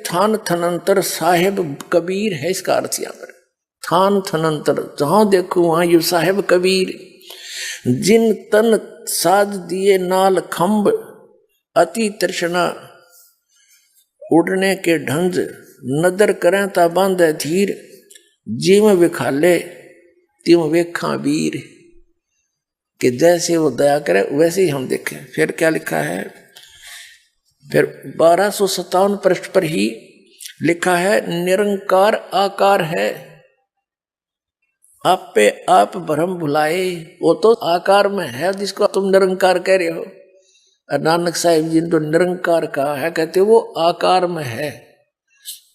थान थनंतर साहेब कबीर है, इसका अर्थ यहाँ पर थान थनंतर, जहां देखो वहां यू साहेब कबीर। जिन तन साज दिए नाल खम्ब, अति तृष्णा उड़ने के ढंज, नदर करें ता बांधे धीर, जिम विखाले तिम वेखा वीर। कि जैसे वो दया करे वैसे ही हम देखें। फिर क्या लिखा है, फिर 1257 पृष्ठ पर ही लिखा है, निरंकार आकार है, आप पे आप भ्रम भुलाए। वो तो आकार में है जिसको तुम निरंकार कह रहे हो। नानक साहिब जी ने तो निरंकार कहा है, कहते वो आकार में है।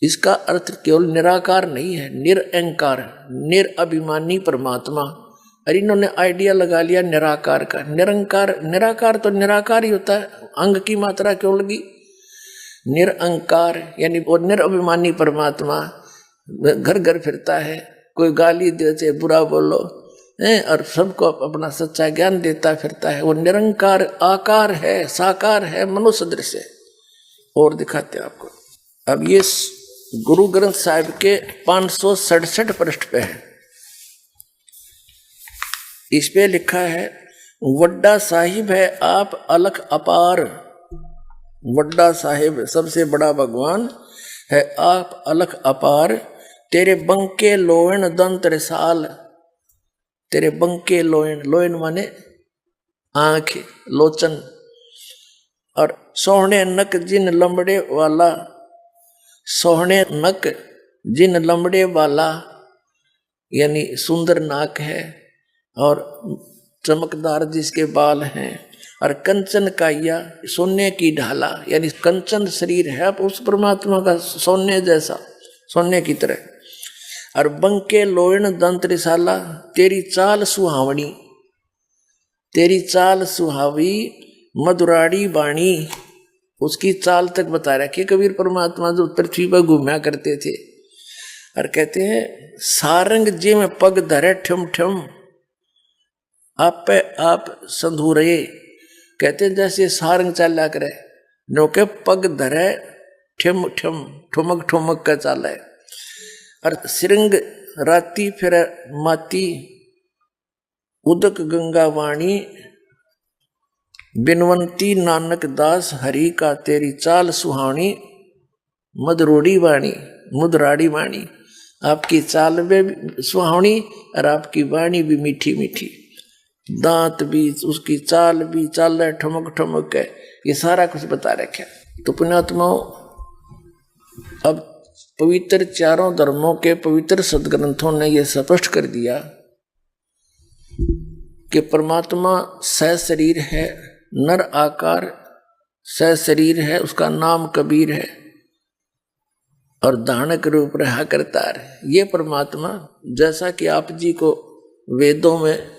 इसका अर्थ केवल निराकार नहीं है, निरअंकार, निरअभिमानी परमात्मा। और इन्होंने आइडिया लगा लिया निराकार का। निरंकार, निराकार तो निराकार ही होता है, अंग की मात्रा क्यों लगी। निरअंकार यानी वो निरअभिमानी परमात्मा घर घर फिरता है, कोई गाली देते बुरा बोलो और सबको अपना सच्चा ज्ञान देता फिरता है। वो निरंकार आकार है, साकार है, मनुष्य दृश्य है। और दिखाते हैं आपको। अब ये गुरु ग्रंथ साहिब के 567 पृष्ठ पे है। इस पे लिखा है, वड्डा साहिब है आप अलख अपार। वड्डा साहिब सबसे बड़ा भगवान है, आप अलख अपार। तेरे बंके लोहन दंत रसाल, तेरे बंके लोहन, लोहन माने आंख, लोचन। और सोहने नक जिन लंबड़े वाला, सोहने नक जिन लंबड़े वाला यानी सुंदर नाक है और चमकदार जिसके बाल हैं। और कंचन काया, सोने की ढाला यानी कंचन शरीर है उस परमात्मा का, सोने जैसा, सोने की तरह। और बंके लोयन दंत रिसाला, तेरी चाल सुहावनी, तेरी चाल सुहावी मधुराड़ी बाणी। उसकी चाल तक बता रखी कबीर परमात्मा जो पृथ्वी पर घूमा करते थे। और कहते हैं, सारंग जी में पग धरे ठम ठम, आप पे आप संधूरे। कहते हैं जैसे सारंग चाला करे, नोके पग धरे ठम ठम, ठुमक ठुमक का चाला है। और सिरंग राती फिर माती, उदक गंगा वाणी, बिनवंती नानक दास हरि का, तेरी चाल सुहानी मधुरोड़ी वाणी, मुदराड़ी वाणी। आपकी चाल में सुहावनी और आपकी वाणी भी मीठी मीठी, दांत भी, उसकी चाल भी, चाल है ठमक ठमक है, ये सारा कुछ बता रखा। तो पुण्यात्माओं, अब पवित्र चारों धर्मों के पवित्र सदग्रंथों ने यह स्पष्ट कर दिया कि परमात्मा सशरीर है, नर आकार सशरीर है, उसका नाम कबीर है और धानक रूप रहा करतार। ये परमात्मा जैसा कि आप जी को वेदों में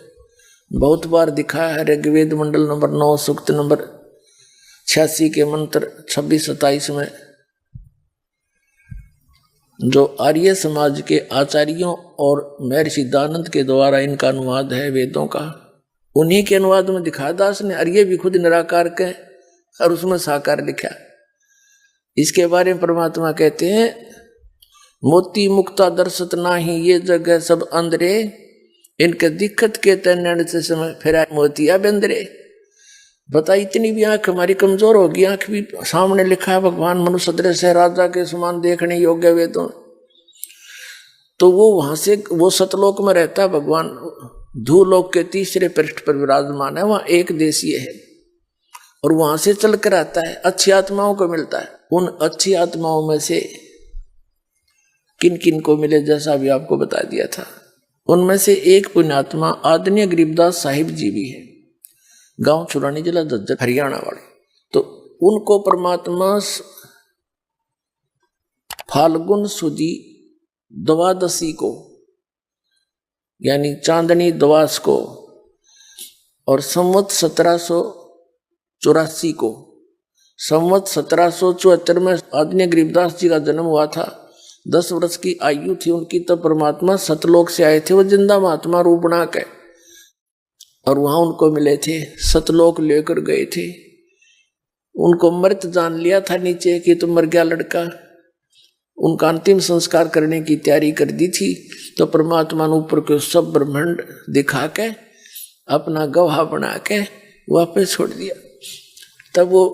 बहुत बार दिखा है, ऋग्वेद मंडल नंबर 9 सूक्त नंबर 86 के मंत्र 26-27 में, जो आर्य समाज के आचार्यों और महर्षि दानंद के द्वारा इनका अनुवाद है वेदों का, उन्हीं के अनुवाद में दिखा दास ने। और ये भी खुद निराकार के और उसमें साकार लिखा। इसके बारे में परमात्मा कहते हैं, मोती मुक्ता दर्शत नाही, ये जगह सब अंधरे, इनके दिक्कत के तैन से समय फिर मोतिया बंदरे। बता, इतनी भी आंख हमारी कमजोर होगी, आंख भी सामने लिखा है भगवान मनुष्य दृश्य राजा के समान देखने योग्य वेदों। तो वो वहां से, वो सतलोक में रहता है भगवान, धूलोक के तीसरे पृष्ठ पर विराजमान है, वहां एक देशीय है और वहां से चल कर आता है, अच्छी आत्माओं को मिलता है। उन अच्छी आत्माओं में से किन किन को मिले, जैसा भी आपको बता दिया था। उनमें से एक पुण्यात्मा आदरणीय गरीबदास साहिब जी भी है, गांव चुरानी, जिला झज्जर, हरियाणा वाले। तो उनको परमात्मा फाल्गुन सुदी द्वादशी को यानी चांदनी द्वास को और संवत 1784 को, संवत 1774 में आदरणीय गरीबदास जी का जन्म हुआ था। 10 वर्ष की आयु थी उनकी, तब परमात्मा सतलोक से आए थे, वो जिंदा महात्मा रूप बना के, और वहां उनको मिले थे, सतलोक लेकर गए थे। उनको मृत जान लिया था नीचे कि तो मर गया लड़का, उनका अंतिम संस्कार करने की तैयारी कर दी थी, तो परमात्मा ने ऊपर के सब ब्रह्मांड दिखा के अपना गवाह बना के वापस छोड़ दिया। तब वो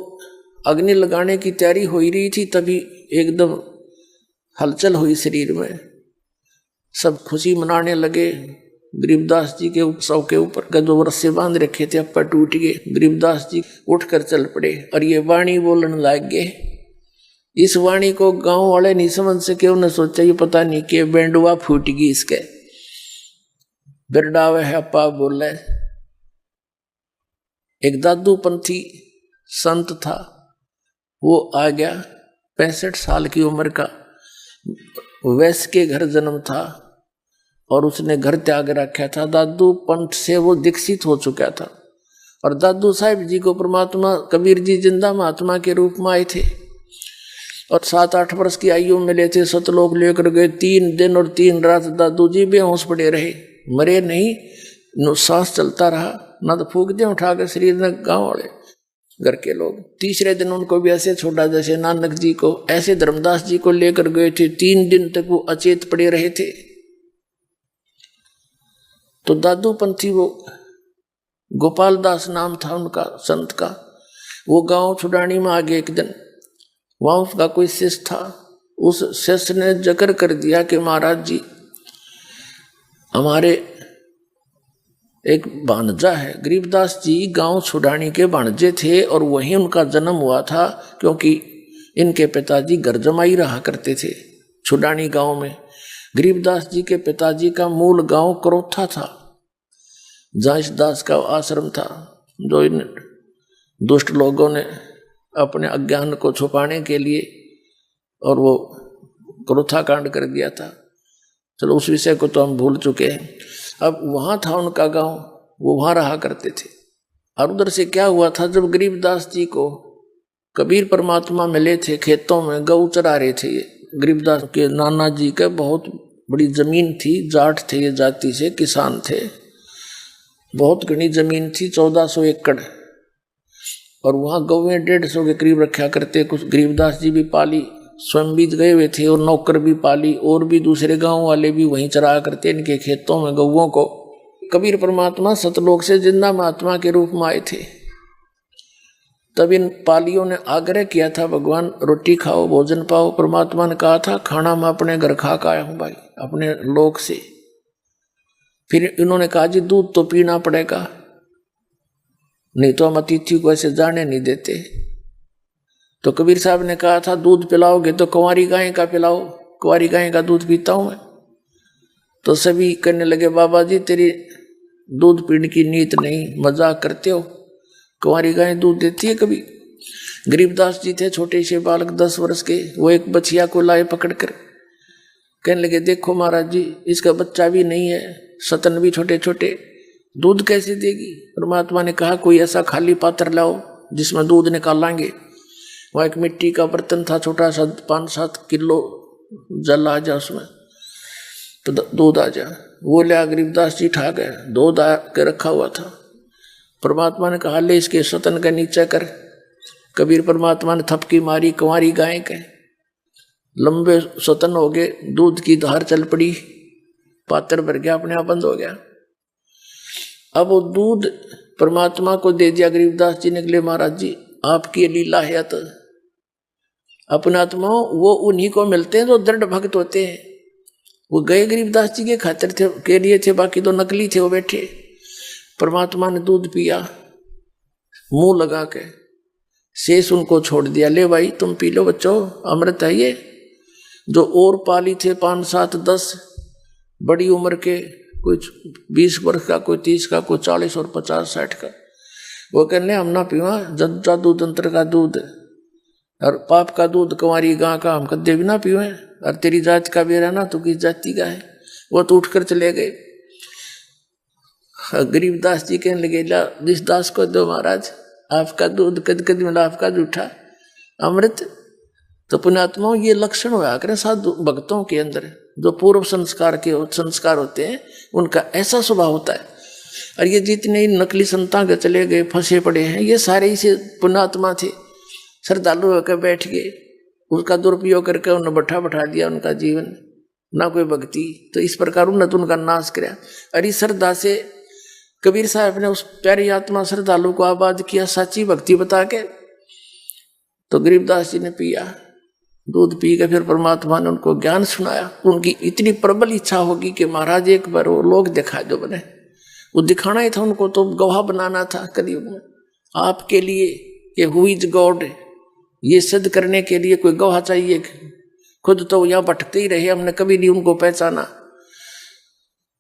अग्नि लगाने की तैयारी हो ही रही थी, तभी एकदम हलचल हुई शरीर में, सब खुशी मनाने लगे। गरीबदास जी के उत्सव के ऊपर का जो रस्से बांध रखे थे अब पर टूट गए। गरीबदास जी उठकर चल पड़े और ये वाणी बोलने लग गए। इस वाणी को गांव वाले नहीं समझ सके, उन्हें सोचा ये पता नहीं कि बेंडुआ फूट गई इसके। बिरडावे है अपा बोले। एक दादू पंथी संत था, वो आ गया, 65 साल की उम्र का, वैश्य के घर जन्म था और उसने घर त्याग रखा था। दादू पंथ से वो दीक्षित हो चुका था और दादू साहिब जी को परमात्मा कबीर जी जिंदा महात्मा के रूप में आए थे और 7-8 वर्ष की आयु में मिले थे। सतलोक लेकर गए। 3 दिन और 3 रात दादू जी बेहोश पड़े रहे, मरे नहीं, सांस चलता रहा, ना तो फूक दिया उठा कर शरीर में गाँव वाले घर के लोग। तीसरे दिन उनको भी ऐसे छोड़ा जैसे नानक जी को, ऐसे धर्मदास जी को लेकर गए थे। 3 दिन तक वो अचेत पड़े रहे थे। तो दादू पंथी, वो गोपाल दास नाम था उनका संत का, वो गांव छुड़ानी में आ गए एक दिन। वहां उसका कोई शिष्य था, उस शिष्य ने जिक्र कर दिया कि महाराज जी हमारे एक भांजा है। गरीबदास जी गांव छुड़ानी के भांजे थे और वहीं उनका जन्म हुआ था, क्योंकि इनके पिताजी घर जमाई रहा करते थे छुड़ानी गांव में। गरीबदास जी के पिताजी का मूल गांव करोथा था, जहाँ इस दास का आश्रम था, जो इन दुष्ट लोगों ने अपने अज्ञान को छुपाने के लिए और वो क्रोथा कांड कर दिया था। चलो उस विषय को तो हम भूल चुके हैं। अब वहाँ था उनका गांव, वो वहाँ रहा करते थे। और उधर से क्या हुआ था, जब गरीबदास जी को कबीर परमात्मा मिले थे, खेतों में गऊ चरा रहे थे। ये गरीबदास के नाना जी का बहुत बड़ी जमीन थी, जाट थे ये, जाति से किसान थे, बहुत घनी जमीन थी, 1400 एकड़, और वहाँ गौवें 150 के करीब रखा करते। कुछ गरीबदास जी भी पाली, स्वयं भी गए हुए थे, और नौकर भी पाली, और भी दूसरे गांव वाले भी वहीं चराया करते इनके खेतों में गौवों को। कबीर परमात्मा सतलोक से जिंदा महात्मा के रूप में आए थे। तब इन पालियों ने आग्रह किया था, भगवान रोटी खाओ, भोजन पाओ। परमात्मा ने कहा था, खाना मैं अपने घर खा के आया हूं भाई, अपने लोक से। फिर इन्होंने कहा जी दूध तो पीना पड़ेगा, नहीं तो हम अतिथि को ऐसे जाने नहीं देते। तो कबीर साहब ने कहा था, दूध पिलाओगे तो कुंवारी गाय का पिलाओ, कुंवारी गाय का दूध पीता हूं मैं। तो सभी कहने लगे, बाबा जी तेरी दूध पीने की नीयत नहीं, मजाक करते हो, कुंवारी गाय दूध देती है कभी? गरीबदास जी थे छोटे से बालक 10 वर्ष के, वो एक बछिया को लाए पकड़ कर, कहने लगे देखो महाराज जी इसका बच्चा भी नहीं है, सतन भी छोटे छोटे, दूध कैसे देगी? परमात्मा ने कहा कोई ऐसा खाली पात्र लाओ जिसमें दूध निकालेंगे। वहाँ एक मिट्टी का बर्तन था छोटा सा, 5-7 किलो जल आ जा उसमें तो दूध आ जा। वो लिया, गरीबदास जी ठा गए, दूध आ के रखा हुआ था। परमात्मा ने कहा ले इसके सतन का नीचे कर। कबीर परमात्मा ने थपकी मारी, कुंवारी गाय के लंबे सतन हो गए, दूध की धार चल पड़ी, पात्र भर गया, अपने आप बंद हो गया। अब वो दूध परमात्मा को दे दिया। गरीबदास जी ने बोले महाराज जी आपकी लीला है, तो अपने आत्माओं वो उन्हीं को मिलते हैं जो दृढ़ भक्त होते हैं। वो गए गरीबदास जी के खातिर थे, के लिए थे, बाकी तो नकली थे वो बैठे। परमात्मा ने दूध पिया, मुंह लगा के शेष उनको छोड़ दिया, ले भाई तुम पी लो बच्चों, अमृत है ये। जो और पाली थे 5, 7, 10 बड़ी उम्र के, कुछ 20 वर्ष का, कोई 30 का, कोई 40 और 50, 60 का, वो कहने हम ना पीवा जादू तंत्र का दूध और पाप का दूध, कुंवारी गां का हम कदे भी ना पीवे, और तेरी जात का भी रहना तो किस जाति का है। वो तो उठकर चले गए। गरीबदास जी कहने लगे ला जिस दास को दो महाराज, आपका दूध कद कद मिला, आपका जूठा अमृत। तो पुण्यात्माओं ये लक्षण होया करें साधु भक्तों के अंदर, जो पूर्व संस्कार होते हैं उनका ऐसा स्वभाव होता है। और ये जितने नकली संतां के चले गए फंसे पड़े हैं, ये सारे इसे पुण्यात्मा थे, श्रद्धालु होकर बैठ गए, उसका दुरुपयोग करके उन्हें बैठा दिया उनका जीवन, ना कोई भक्ति। तो इस प्रकार उन्हें उनका नाश किया। अरे श्रद्धा से कबीर साहब ने उस प्यारी आत्मा श्रद्धालु को आबाद किया सच्ची भक्ति बता के। तो गरीबदास जी ने पिया दूध पी के, फिर परमात्मा ने उनको ज्ञान सुनाया। उनकी इतनी प्रबल इच्छा होगी कि महाराज एक बार वो लोग दिखा दो बने, वो दिखाना ही था उनको, तो गवाह बनाना था कलयुग में आपके लिए कि हु इज गॉड, ये सिद्ध करने के लिए कोई गवाह चाहिए। खुद तो यहाँ भटकते ही रहे, हमने कभी नहीं उनको पहचाना,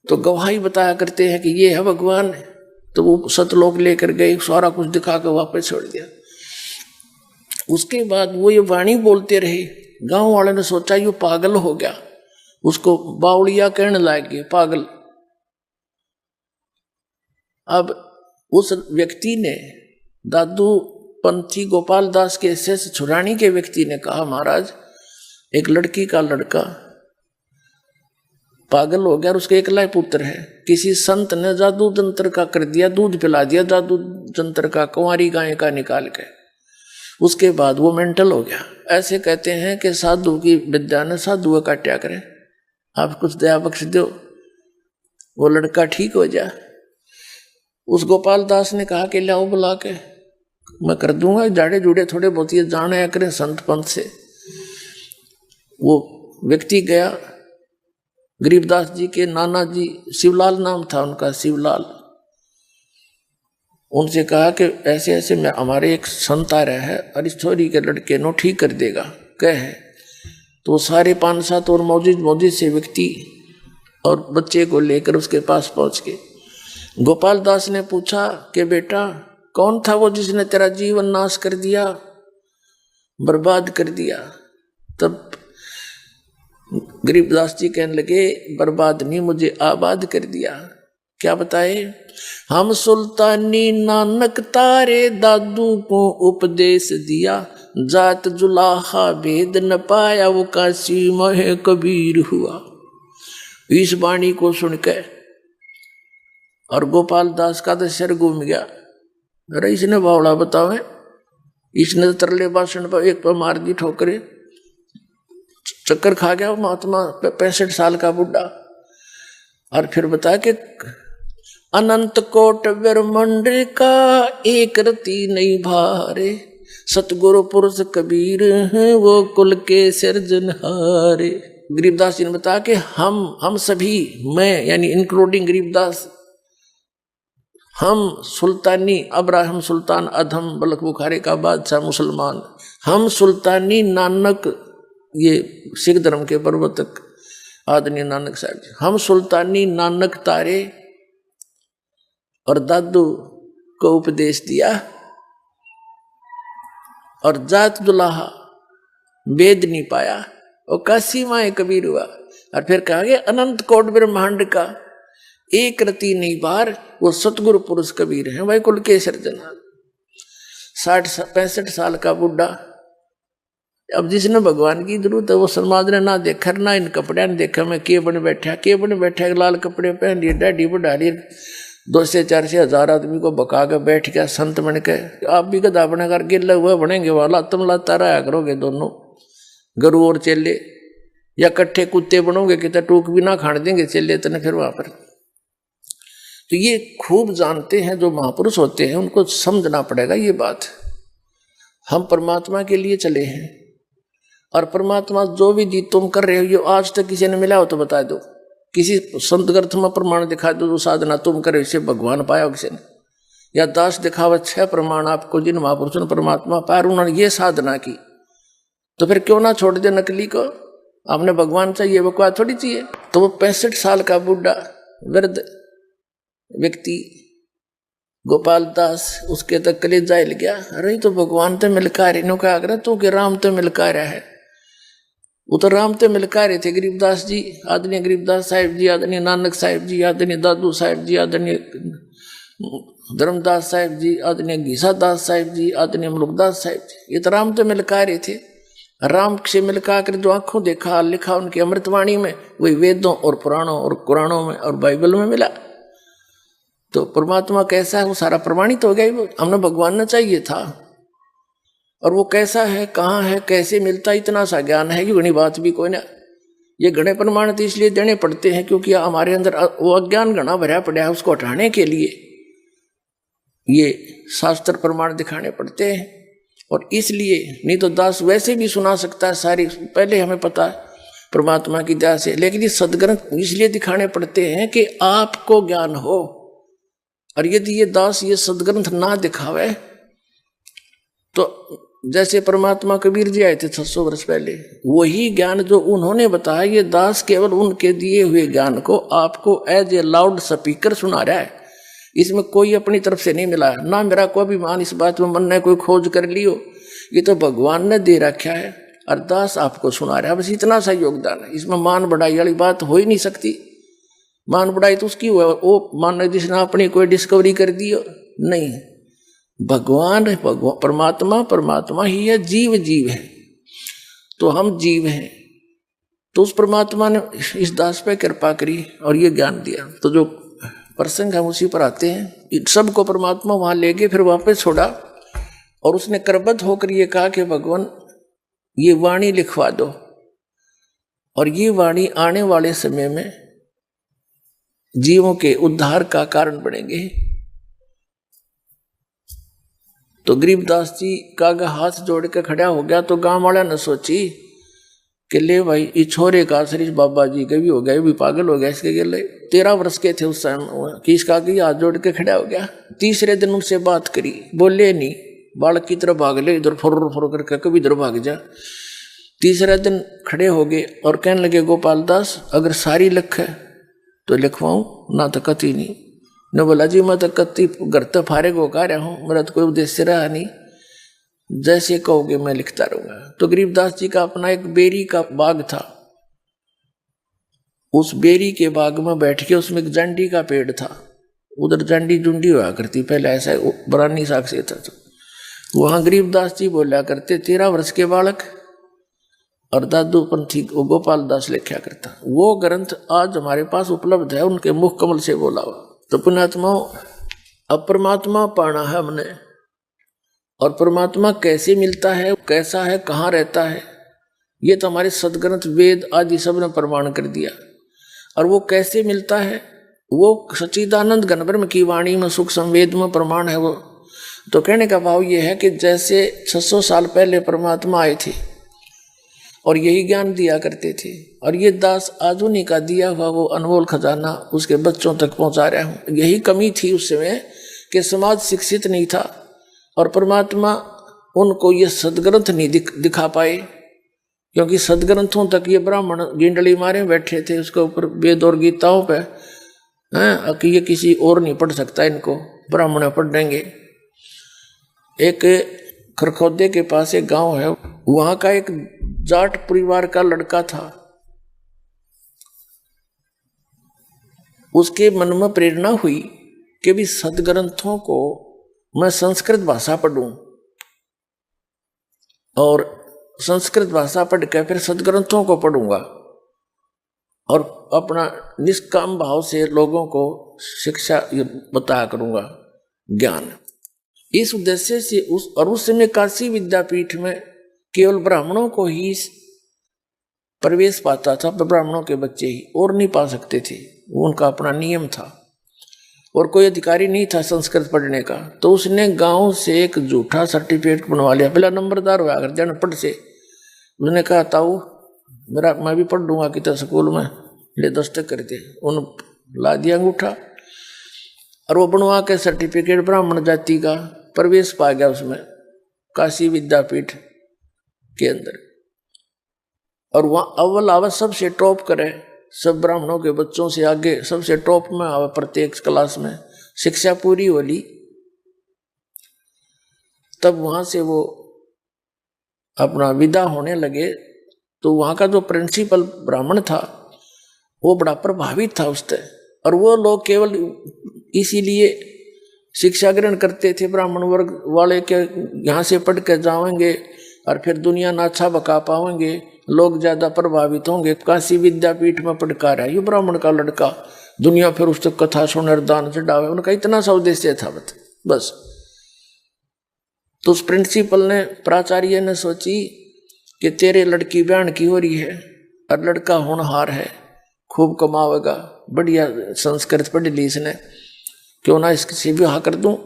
तो गवाही बताया करते हैं कि ये है भगवान। तो वो सतलोक लेकर गए, सारा कुछ दिखा कर वापस छोड़ दिया। उसके बाद वो ये वाणी बोलते रहे। गांव वाले ने सोचा ये पागल हो गया, उसको बावड़िया कहने लग गए, पागल। अब उस व्यक्ति ने, दादू पंथी गोपाल दास के शेष छुरानी के व्यक्ति ने कहा, महाराज एक लड़की का लड़का पागल हो गया और उसके एकला पुत्र है, किसी संत ने जादू जंत्र का कर दिया, दूध पिला दिया जादू जंत्र का, कुंवारी गाय का निकाल के, उसके बाद वो मेंटल हो गया। ऐसे कहते हैं कि साधु की विद्या ने साधु काट्या करे, आप कुछ दया बख्श दो, वो लड़का ठीक हो जाए। उस गोपाल दास ने कहा कि लाओ बुला के, मैं कर दूंगा, जाड़े जुड़े थोड़े बहुत ये जाने करें संत पंथ से। वो व्यक्ति गया, गरीबदास जी के नाना जी, शिवलाल नाम था उनका, शिवलाल, उनसे कहा कि ऐसे ऐसे मैं हमारे एक संत आ रहा है और इस छोरी के लड़के नो ठीक कर देगा, कहे। तो सारे 5-7 और मौजूद से व्यक्ति और बच्चे को लेकर उसके पास पहुंच के गोपाल दास ने पूछा कि बेटा कौन था वो जिसने तेरा जीवन नाश कर दिया, बर्बाद कर दिया। तब गरीबदास जी कहने लगे, बर्बाद नहीं, मुझे आबाद कर दिया। क्या बताए? हम सुल्तानी नानक तारे दादू को उपदेश दिया, जात जुलाहा भेद न पाया, वो काशी में कबीर हुआ। इस वाणी को सुनकर और गोपाल दास का तो सिर घूम गया। अरे इसने बावड़ा बतावे, इसने तो तरले भाषण पर एक पर मार दी ठोकरे, चक्कर खा गया वो महात्मा 65 साल का बुढ़ा। और फिर बता के अनंत कोट ब्रह्मंड का एक रति नहीं भारे, सतगुरु पुरुष कबीर हैं वो कुल के सिरजनहारे। गरीबदास जी ने बताया कि हम सभी, मैं यानी इंक्लूडिंग गरीबदास, हम सुल्तानी अब्राहम सुल्तान अधम बलख बुखारे का बादशाह मुसलमान, हम सुल्तानी नानक, ये सिख धर्म के प्रवर्तक आदरणीय नानक साहब जी, हम सुल्तानी नानक तारे और दादू को उपदेश दिया, और जात दुलाहा वेद नहीं पाया, और काशी माए कबीर हुआ। और फिर कहा गया अनंत कोट ब्रह्मांड का एक रति नहीं बार, वो सतगुरु पुरुष कबीर हैं भाई कुल के सिरजनहार। 65 साल का बुढ़ा। अब जिसने भगवान की जरूरत है वो समाज ने ना देखा, ना इन कपड़े ने देखा, मैं के बन बैठा लाल कपड़े पहन लिए, डाढ़ी बढ़ा ली, 2 से 4 से 1000 आदमी को बका के बैठ गया संत बन के। आप भी गधा बनेगा, गिल्ला हुआ बनेंगे, वाला तुम लाता रहा करोगे दोनों गुरु और चेले, या कट्ठे कुत्ते बनोगे कि टूक भी ना खाने देंगे चेले तने फिर वहां पर। तो ये खूब जानते हैं जो महापुरुष होते हैं, उनको समझना पड़ेगा ये बात। हम परमात्मा के लिए चले हैं, और परमात्मा जो भी जी तुम कर रहे हो, ये आज तक किसी ने मिला हो तो बता दो, किसी संत ग्रंथ में प्रमाण दिखा दो जो साधना तुम करे इसे भगवान पाया हो किसी ने, या दास दिखावा 6 प्रमाण आपको जिन महापुरुषों ने परमात्मा पाया उन्होंने ये साधना की। तो फिर क्यों ना छोड़ दे नकली को, आपने भगवान चाहिए, बकवास थोड़ी चाहिए। तो वो 65 साल का बुढ़ा वृद्ध व्यक्ति गोपाल दास, उसके तक कलेजा हिल गया। अरे तो भगवान तो मिलका रहे नो क्या कर तू कि राम तो मिलका रहा है, वो तो राम तो मिलका रहे थे। गरीबदास जी, आदरणीय गरीबदास साहिब जी, आदरणीय नानक साहिब जी, आदरणीय दादू साहिब जी, आदरणीय धर्मदास साहिब जी, आदरणीय घीसा दास साहिब जी, आदरणीय मुलुकदास साहिब जी, ये तो राम तो मिलका रहे थे। राम से मिलका कर जो आंखों देखा लिखा उनकी अमृतवाणी में, वही वेदों और पुराणों और कुरानों में और बाइबल में मिला। तो परमात्मा कैसा है वो सारा प्रमाणित हो गया। वो हमने भगवान ने चाहिए था, और वो कैसा है, कहाँ है, कैसे मिलता, इतना सा ज्ञान है कि घनी बात भी कोई ना। ये घने प्रमाण तो इसलिए देने पड़ते हैं क्योंकि हमारे अंदर वो अज्ञान घना भरा पड़ा है, उसको हटाने के लिए ये शास्त्र प्रमाण दिखाने पड़ते हैं। और इसलिए नहीं तो दास वैसे भी सुना सकता है सारी, पहले हमें पता है परमात्मा की दया से, लेकिन ये सदग्रंथ इसलिए दिखाने पड़ते हैं कि आपको ज्ञान हो। और यदि ये दास ये सदग्रंथ ना दिखावे तो जैसे परमात्मा कबीर जी आए थे 600 वर्ष पहले, वही ज्ञान जो उन्होंने बताया, ये दास केवल उनके दिए हुए ज्ञान को आपको एज ए लाउड स्पीकर सुना रहा है। इसमें कोई अपनी तरफ से नहीं मिला, ना मेरा कोई अभिमान इस बात में मन ने कोई खोज कर लियो, ये तो भगवान ने दे रखा है। अरदास आपको सुना रहा है, बस इतना सा योगदान है। इसमें मान बढ़ाई वाली बात हो ही नहीं सकती। मान बढ़ाई तो उसकी वो मान जिसने अपनी कोई डिस्कवरी कर दी नहीं। भगवान है, परमात्मा परमात्मा ही है, जीव जीव है। तो हम जीव हैं, तो उस परमात्मा ने इस दास पे कृपा करी और ये ज्ञान दिया। तो जो प्रसंग हम उसी पर आते हैं। सबको परमात्मा वहां ले गए, फिर वापस छोड़ा और उसने करबद्ध होकर ये कहा कि भगवान ये वाणी लिखवा दो, और ये वाणी आने वाले समय में जीवों के उद्धार का कारण बनेंगे। तो गरीबदास जी का हाथ जोड़ के खड़ा हो गया। तो गांव वाला ने सोची कि ले भाई, ये छोरे का शरीर बाबा जी के भी हो गया, भी पागल हो गया इसके गले। 13 वर्ष के थे उस टाइम। किस का हाथ जोड़ के खड़ा हो गया। तीसरे दिन उनसे बात करी, बोले नहीं, बालक की तरफ भाग ले, इधर फुर फुर करके कभी इधर भाग जा। तीसरे दिन खड़े हो गए और कहने लगे, गोपाल दास अगर सारी लख है तो लिखवाऊं, ना तो कती नहीं। न बोला जी मैं तो कती घर तो फारे को कह रहा हूँ, मेरा तो कोई उद्देश्य रहा नहीं, जैसे कहोगे मैं लिखता रहूंगा। तो गरीबदास जी का अपना एक बेरी का बाग था। उस बेरी के बाग में बैठ के, उसमें एक जंडी का पेड़ था, उधर जंडी जुंडी हुआ करती पहले, ऐसा बरानी साग से था। तो वहां गरीबदास जी बोला करते, 13 वर्ष के बालक और दादू पंथी गोपाल दास लिखा करता। वो ग्रंथ आज हमारे पास उपलब्ध है, उनके मुख कमल से बोला हुआ। तो पुण्यात्माओं, अब परमात्मा पाना है हमने, और परमात्मा कैसे मिलता है, कैसा है, कहाँ रहता है, ये तो हमारे सदग्रंथ वेद आदि सब ने प्रमाण कर दिया। और वो कैसे मिलता है, वो सच्चिदानंद घन ब्रह्म की वाणी में सुख संवेद में प्रमाण है वो। तो कहने का भाव ये है कि जैसे 600 साल पहले परमात्मा आए थे और यही ज्ञान दिया करते थे, और ये दास आधुनिक का दिया हुआ वो अनमोल खजाना उसके बच्चों तक पहुंचा रहा हूँ। यही कमी थी उस समय कि समाज शिक्षित नहीं था, और परमात्मा उनको ये सदग्रंथ नहीं दिखा पाए, क्योंकि सदग्रंथों तक ये ब्राह्मण गिंडली मारे बैठे थे उसके ऊपर, वेद और गीताओं पे हैं कि ये किसी और नहीं पढ़ सकता, इनको ब्राह्मण पढ़ देंगे। एक खरखौदे के पास एक गांव है, वहां का एक जाट परिवार का लड़का था। उसके मन में प्रेरणा हुई कि भी सदग्रंथों को मैं संस्कृत भाषा पढ़ूं, और संस्कृत भाषा पढ़ के फिर सदग्रंथों को पढ़ूंगा, और अपना निष्काम भाव से लोगों को शिक्षा बताया करूंगा, ज्ञान। इस उद्देश्य से उस समय काशी विद्यापीठ में केवल ब्राह्मणों को ही प्रवेश पाता था, ब्राह्मणों के बच्चे ही, और नहीं पा सकते थे, वो उनका अपना नियम था, और कोई अधिकारी नहीं था संस्कृत पढ़ने का। तो उसने गांव से एक झूठा सर्टिफिकेट बनवा लिया, पहला नंबरदार हुआ अगर जनपद से। उसने कहा ताऊ मेरा मैं भी पढ़ लूंगा कितना स्कूल में, ले दस्तक कर दे। उन ला दिया अंगूठा, और वो बनवा के सर्टिफिकेट ब्राह्मण जाति का प्रवेश पा गया उसमें, काशी विद्यापीठ के अंदर। और वहाँ अव्वल आवाज सबसे टॉप करे, सब ब्राह्मणों के बच्चों से आगे सबसे टॉप में आवे, प्रत्येक क्लास में शिक्षा पूरी होली। तब वहां से वो अपना विदा होने लगे। तो वहां का जो प्रिंसिपल ब्राह्मण था वो बड़ा प्रभावित था उससे, और वो लोग केवल इसीलिए शिक्षा ग्रहण करते थे ब्राह्मण वर्ग वाले के, यहाँ से पढ़ के जाएंगे और फिर दुनिया ना अच्छा बका पाएंगे, लोग ज्यादा प्रभावित होंगे। काशी विद्यापीठ में पढ़का रहा ये ब्राह्मण का लड़का, दुनिया फिर उससे कथा सुनर दान चढ़ावे, उनका इतना सा उद्देश्य था बस। तो उस प्रिंसिपल ने, प्राचार्य ने सोची कि तेरे लड़की बहन की हो रही है और लड़का होनहार है, खूब कमावेगा, बढ़िया संस्कृत पढ़ी ली इसने, क्यों ना इससे विवाह कर दूं।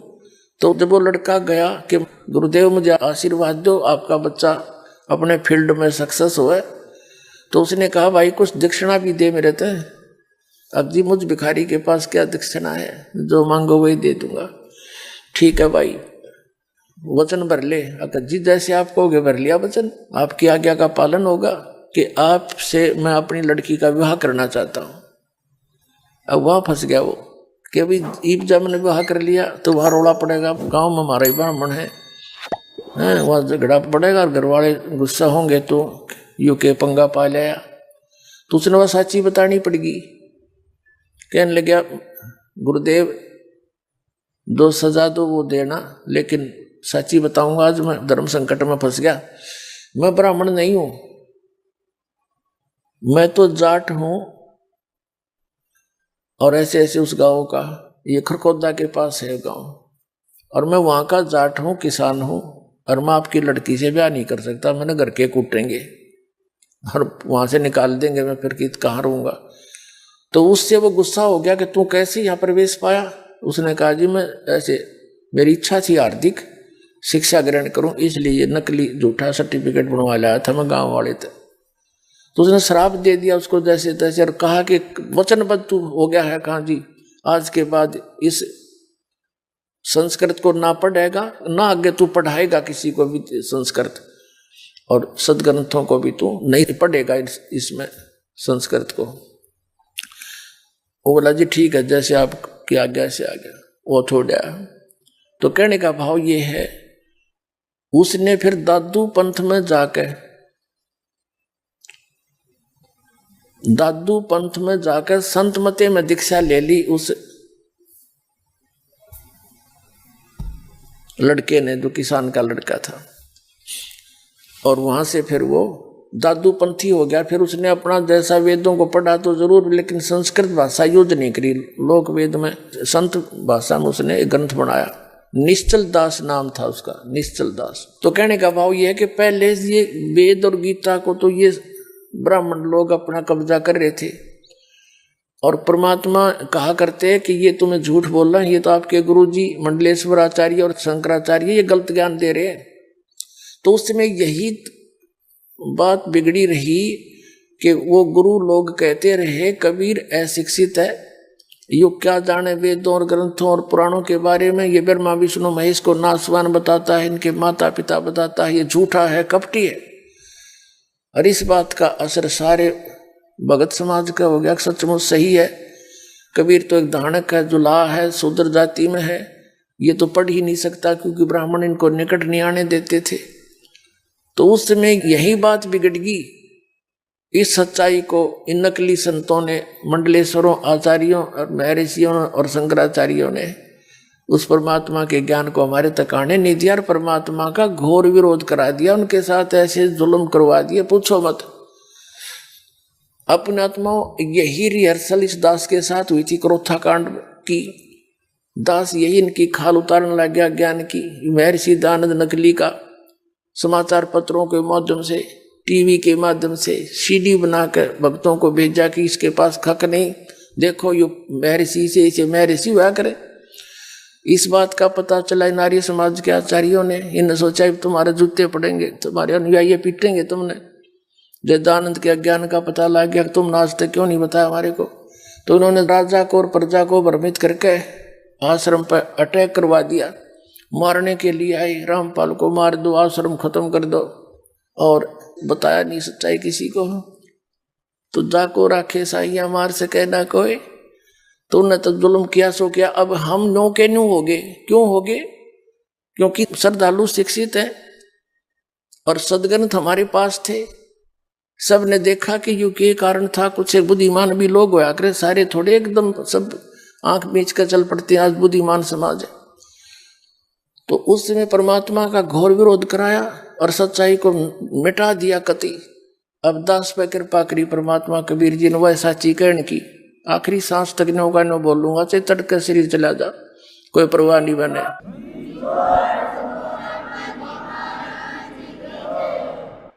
तो जब वो लड़का गया कि गुरुदेव मुझे आशीर्वाद दो, आपका बच्चा अपने फील्ड में सक्सेस हुआ, तो उसने कहा भाई कुछ दक्षिणा भी दे मेरे ते। अब जी मुझ भिखारी के पास क्या दक्षिणा है, जो मांगो वही दे दूंगा। ठीक है भाई, वचन भर ले। अगर जी जैसे आप कहोगे भर लिया वचन, आपकी आज्ञा का पालन होगा कि आपसे मैं अपनी लड़की का विवाह करना चाहता हूं। अब वहां फंस गया वो कि अभी ईब जब मैंने विवाह कर लिया तो वहां रोड़ा पड़ेगा, गांव में हमारा ही ब्राह्मण है, वहां झगड़ा पड़ेगा और घर वाले गुस्सा होंगे तो यू के पंगा पा लिया। तो उसने वह साची बतानी पड़ेगी। कहने लगा गुरुदेव दो सजा दो वो देना, लेकिन सच्ची बताऊंगा आज मैं धर्म संकट में फंस गया। मैं ब्राह्मण नहीं हूं, मैं तो जाट हूं, और ऐसे ऐसे उस गांव का, ये खरकोदा के पास है गांव, और मैं वहां का जाट हूं, किसान हूं, और मैं आपकी लड़की से ब्याह नहीं कर सकता, मैंने घर के कूटेंगे और वहां से निकाल देंगे, मैं फिर कहाँ रहूंगा। तो उससे वो गुस्सा हो गया कि तू कैसे यहाँ प्रवेश पाया। उसने कहा जी मैं ऐसे, मेरी इच्छा थी हार्दिक शिक्षा ग्रहण करूं, इसलिए नकली झूठा सर्टिफिकेट बनवा लाया था मैं गांव वाले थे। तो उसने श्राप दे दिया उसको जैसे तैसे, और कहा कि वचनबद्ध तू हो गया है। कहा जी आज के बाद इस संस्कृत को ना पढ़ेगा, ना आगे तू पढ़ाएगा किसी को भी संस्कृत, और सदग्रंथों को भी तू नहीं पढ़ेगा इसमें संस्कृत को। वो बोला जी ठीक है, जैसे आपकी आज्ञा से आ गया। वो छोड़ दिया। तो कहने का भाव ये है, उसने फिर दादू पंथ में जाकर संत मते में दीक्षा ले ली उस लड़के ने, जो किसान का लड़का था, और वहां से फिर वो दादू पंथी हो गया। फिर उसने अपना जैसा वेदों को पढ़ा तो जरूर, लेकिन संस्कृत भाषा यूज नहीं करी। लोक वेद में संत भाषा में उसने एक ग्रंथ बनाया, निश्चल दास नाम था उसका, निश्चल दास। तो कहने का भाव ये है कि पहले ये वेद और गीता को तो ये ब्राह्मण लोग अपना कब्जा कर रहे थे, और परमात्मा कहा करते हैं कि ये तुम्हें झूठ बोल रहे हैं, ये तो आपके गुरुजी मंडलेश्वर आचार्य और शंकराचार्य ये गलत ज्ञान दे रहे हैं। तो उस समय यही बात बिगड़ी रही कि वो गुरु लोग कहते रहे कबीर अशिक्षित है, यो क्या जाने वेदों और ग्रंथों और पुराणों के बारे में, ये ब्रह्मा विष्णु महेश को नासवान बताता है, इनके माता पिता बताता है, ये झूठा है, कपटी है। और इस बात का असर सारे भगत समाज का हो गया, सचमुच सही है। कबीर तो एक धानक है, जुलाह है, शूद्र जाति में है, ये तो पढ़ ही नहीं सकता क्योंकि ब्राह्मण इनको निकट नहीं आने देते थे। तो उस समय यही बात बिगड़ गई। इस सच्चाई को इन नकली संतों ने, मंडलेश्वरों, आचार्यों और महर्षियों और शंकराचार्यों ने उस परमात्मा के ज्ञान को हमारे तक आने नहीं दिया, और परमात्मा का घोर विरोध करा दिया, उनके साथ ऐसे जुल्म करवा दिए पूछो मत। अपने आत्माओं यही रिहर्सल इस दास के साथ हुई थी, क्रोथा कांड की। दास यही इनकी खाल उतारने लग गया ज्ञान की। महर्षि दानंद नकली का समाचार पत्रों के माध्यम से, टीवी के माध्यम से सीडी बनाकर भक्तों को भेजा कि इसके पास खक नहीं, देखो यो महर्षि से इसे महर्षि हुआ करे। इस बात का पता चला नारी समाज के आचार्यों ने, इन्हें सोचा तुम्हारे जूते पड़ेंगे, तुम्हारे अनुयायी पीटेंगे तुमने। जदानंद के अज्ञान का पता लग गया, तुम नाचते क्यों नहीं बताया हमारे को। तो उन्होंने राजा को और प्रजा को भ्रमित करके आश्रम पर अटैक करवा दिया, मारने के लिए आई, रामपाल को मार दो, आश्रम खत्म कर दो, और बताया नहीं सच्चाई किसी को। तो जाको राखे साइया मार सके ना कोई, तो उन्हें तो जुल्म किया सो किया। अब हम नो के न्यू हो गए, क्यों हो गए? क्योंकि श्रद्धालु शिक्षित है और सदग्रंथ हमारे पास थे। सब ने देखा कि युग के कारण था, कुछ एक बुद्धिमान भी लोग होया करे, सारे थोड़े एकदम सब आंख बीच कर चल पड़ते हैं, आज बुद्धिमान समाज है। तो उस समय परमात्मा का घोर विरोध कराया और सच्चाई को मिटा दिया कति। अब दास पे कृपा करी परमात्मा, कबीर जी ने वह साची कहने की, आखिरी सांस तक नो का नो बोलूंगा, चाहे तड़के शरीर चला जा, कोई परवाह नहीं बने।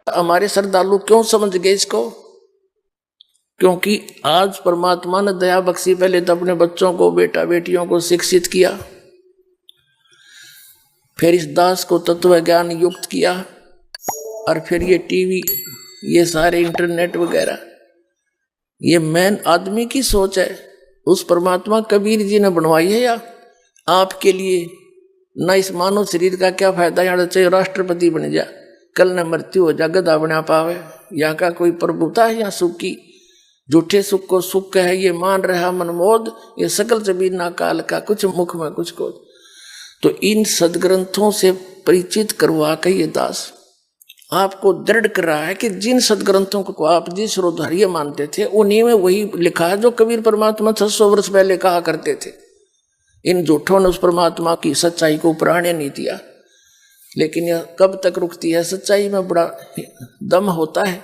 हमारे श्रद्धालु क्यों समझ गए इसको? क्योंकि आज परमात्मा ने दया बख्शी। पहले तो अपने बच्चों को, बेटा बेटियों को शिक्षित किया, फिर इस दास को तत्व ज्ञान युक्त किया, और फिर ये टीवी, ये सारे इंटरनेट वगैरह, ये मैन आदमी की सोच है। उस परमात्मा कबीर जी ने बनवाई है या आपके लिए? ना इस मानव शरीर का क्या फायदा? यहाँ चाहे राष्ट्रपति बन जा, कल न मृत्यु हो जा, गधा बना पावे। यहाँ का कोई प्रभुता है? यहाँ सुख की, झूठे सुख को सुख है ये मान रहा मनमोद, ये सकल जमीन ना काल का, कुछ मुख में कुछ को। तो इन सदग्रंथों से परिचित करवा के ये दास आपको दृढ़ कर रहा है कि जिन सदग्रंथों को आप जिस श्रोधार्य मानते थे, उन्हीं में वही लिखा है जो कबीर परमात्मा 600 वर्ष पहले कहा करते थे। इन झूठों ने उस परमात्मा की सच्चाई को प्राण्य नहीं दिया। लेकिन यह कब तक रुकती है? सच्चाई में बड़ा दम होता है।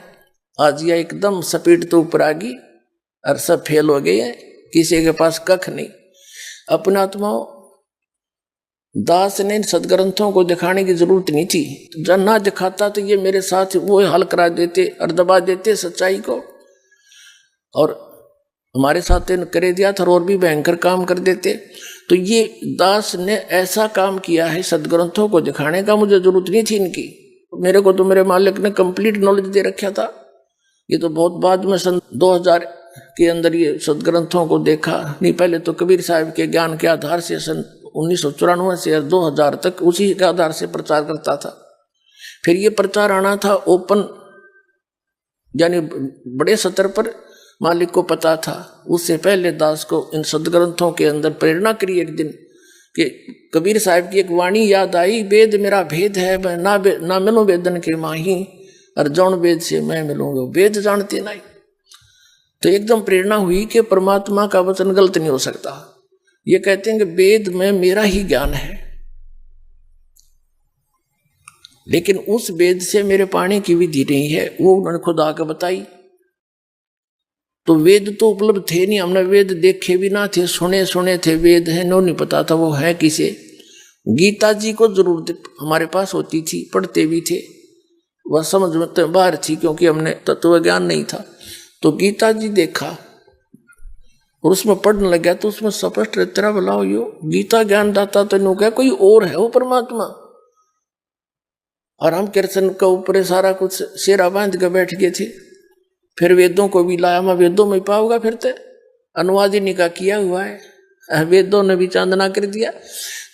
आज यह एकदम स्पीड तो ऊपर आ गई और सब फेल हो गए हैं, किसी के पास कख नहीं। अपना आत्माओं, दास ने सदग्रंथों को दिखाने की जरूरत नहीं थी। जब ना दिखाता तो ये मेरे साथ वो हल करा देते और दबा देते सच्चाई को, और हमारे साथ करे दिया था और भी भयंकर काम कर देते। तो ये दास ने ऐसा काम किया है सदग्रंथों को दिखाने का, मुझे जरूरत नहीं थी इनकी। मेरे को तो मेरे मालिक ने कंप्लीट नॉलेज दे रखा था। ये तो बहुत बाद में सन 2000 के अंदर ये सदग्रंथों को देखा। नहीं, पहले तो कबीर साहब के ज्ञान के आधार से सन 1994 से 2000 तक उसी के आधार से प्रचार करता था। फिर ये प्रचार आना था ओपन, यानी बड़े स्तर पर, मालिक को पता था। उससे पहले दास को इन सदग्रंथों के अंदर प्रेरणा करी एक दिन कि कबीर साहब की एक वाणी याद आई, वेद मेरा भेद है, मैं ना मिलूं वेदन के माही, और जौन वेद से मैं मिलूंगा वेद जानते नहीं। तो एकदम प्रेरणा हुई कि परमात्मा का वचन गलत नहीं हो सकता। ये कहते हैं कि वेद में मेरा ही ज्ञान है, लेकिन उस वेद से मेरे पाने की विधि नहीं है, वो उन्होंने खुद आकर बताई। तो वेद तो उपलब्ध थे नहीं, हमने वेद देखे भी ना थे, सुने थे वेद है, नो नहीं पता था वो है किसे। गीता जी को जरूरत हमारे पास होती थी, पढ़ते भी थे, वह समझ में बाहर थी क्योंकि हमने तत्व ज्ञान नहीं था। तो गीता जी देखा और उसमें पढ़ने लगा तो उसमें स्पष्ट तेरा बुलाओ यो गीता ज्ञान दाता तो नो क्या कोई और है वो परमात्मा। और हम कृष्ण का ऊपर सारा कुछ शेरा बांध के बैठ गए थे। फिर वेदों को भी लाया, मैं वेदों में पाऊंगा, फिर तो अनुवाद ही का किया हुआ है, वेदों ने भी चांदना कर दिया।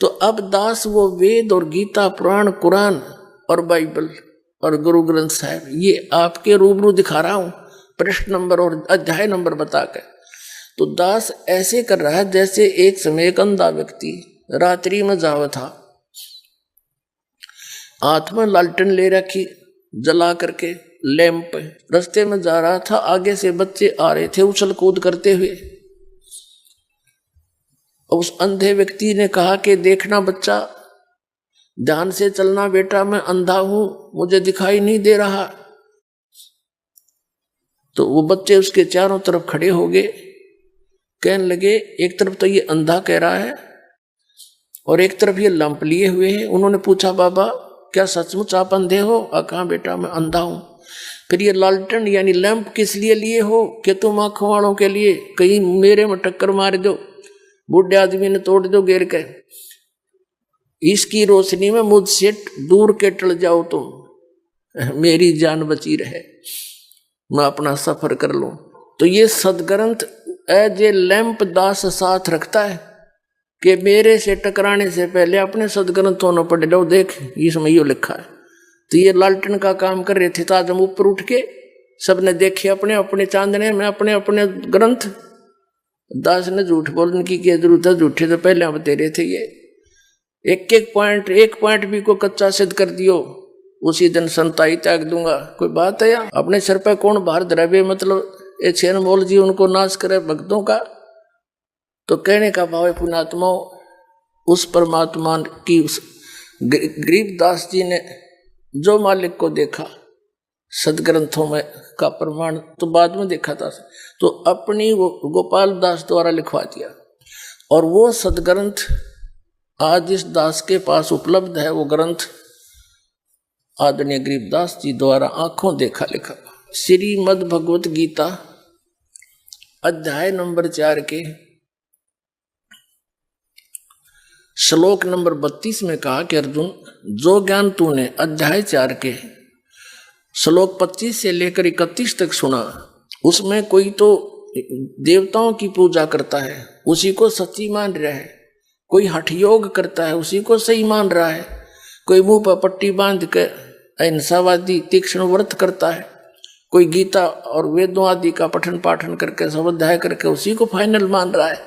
तो अब दास वो वेद और गीता, पुराण, कुरान और बाइबल और गुरु ग्रंथ साहिब, ये आपके रूबरू दिखा रहा हूं, प्रश्न नंबर और अध्याय नंबर बताकर। तो दास ऐसे कर रहा है जैसे एक समय एक अंधा व्यक्ति रात्रि में जावा था, हाथ में लालटेन ले रखी जला करके लैंप, रास्ते में जा रहा था, आगे से बच्चे आ रहे थे उछल कूद करते हुए। उस अंधे व्यक्ति ने कहा कि देखना बच्चा, ध्यान से चलना बेटा, मैं अंधा हूं, मुझे दिखाई नहीं दे रहा। तो वो बच्चे उसके चारों तरफ खड़े हो गए, कहने लगे, एक तरफ तो ये अंधा कह रहा है और एक तरफ ये लंप लिए हुए हैं। उन्होंने पूछा, बाबा क्या सचमुच आप अंधे हो? कहा बेटा मैं अंधा हूं। फिर ये लालटेन यानी लैंप किस लिए लिए हो? कि तुम आंखों वालों के लिए, कहीं मेरे में टक्कर मार दो, बूढ़े आदमी ने तोड़ दो गिर के, इसकी रोशनी में मुझसे दूर के टल जाओ तुम, मेरी जान बची रहे, मैं अपना सफर कर लूं। तो ये सदग्रंथ एज ए लैंप दास साथ रखता है कि मेरे से टकराने से पहले अपने सदग्रंथों ने पढ़ लो, देख इसमें यो लिखा है। तो ये लालटेन का काम कर रहे थे, तो आज हम ऊपर उठ के सबने देखे अपने अपने चांदने में अपने अपने ग्रंथ। दास ने झूठ बोलने की क्या जरूरत है, झूठे तो पहले हम तेरे थे। ये एक पॉइंट भी को कच्चा सिद्ध कर दियो, उसी दिन संताई त्याग दूंगा। कोई बात है यार? अपने सर पे कौन भार द्रव्य, मतलब ये छेन मोल जी उनको नाश करे भक्तों का। तो कहने का भाव है पुण्यात्मा, उस परमात्मा की उस गरीबदास जी ने जो मालिक को देखा सदग्रंथों में का प्रमाण तो बाद में देखा था, तो अपनी वो गोपाल दास द्वारा लिखवा दिया। और वो सदग्रंथ आज इस दास के पास उपलब्ध है। वो ग्रंथ आदरणीय गरीबदास जी द्वारा आंखों देखा लिखा। श्रीमद् भगवत गीता अध्याय नंबर 4 के श्लोक नंबर 32 में कहा कि अर्जुन, जो ज्ञान तूने अध्याय 4 के श्लोक 25 से लेकर 31 तक सुना, उसमें कोई तो देवताओं की पूजा करता है, उसी को सच्ची मान रहा है, कोई हठ योग करता है, उसी को सही मान रहा है, कोई मुंह पर पट्टी बांध के अहिंसावादी तीक्ष्ण व्रत करता है, कोई गीता और वेदों आदि का पठन पाठन करके स्वाध्याय करके उसी को फाइनल मान रहा है,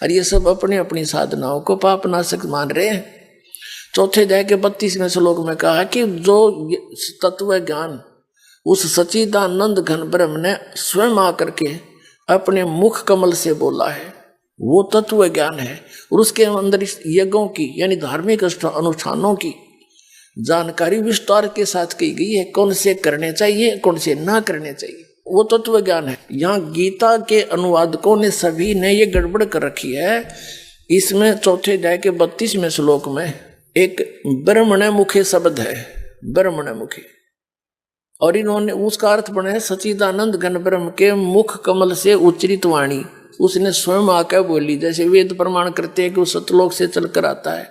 और ये सब अपनी अपनी साधनाओं को पापनाशक मान रहे हैं। चौथे अध्याय के 32वें श्लोक में कहा कि जो तत्व ज्ञान उस सच्चिदानंद घन ब्रह्म ने स्वयं आकर के अपने मुख कमल से बोला है, वो तत्व ज्ञान है। और उसके अंदर इस यज्ञों की यानी धार्मिक अनुष्ठानों की जानकारी विस्तार के साथ की गई है, कौन से करने चाहिए कौन से ना करने चाहिए, वो तत्व ज्ञान है। यहाँ गीता के अनुवादकों ने सभी ने ये गड़बड़ कर रखी है। इसमें चौथे अध्याय के 32वें श्लोक में एक ब्रह्मण मुखे शब्द है, ब्रह्मण मुखे, और इन्होंने उसका अर्थ बनाया सच्चिदानंद घन ब्रह्म के मुख कमल से उच्चरित वाणी, उसने स्वयं आकर बोली। जैसे वेद प्रमाण करते हैं कि वो सतलोक से चलकर आता है,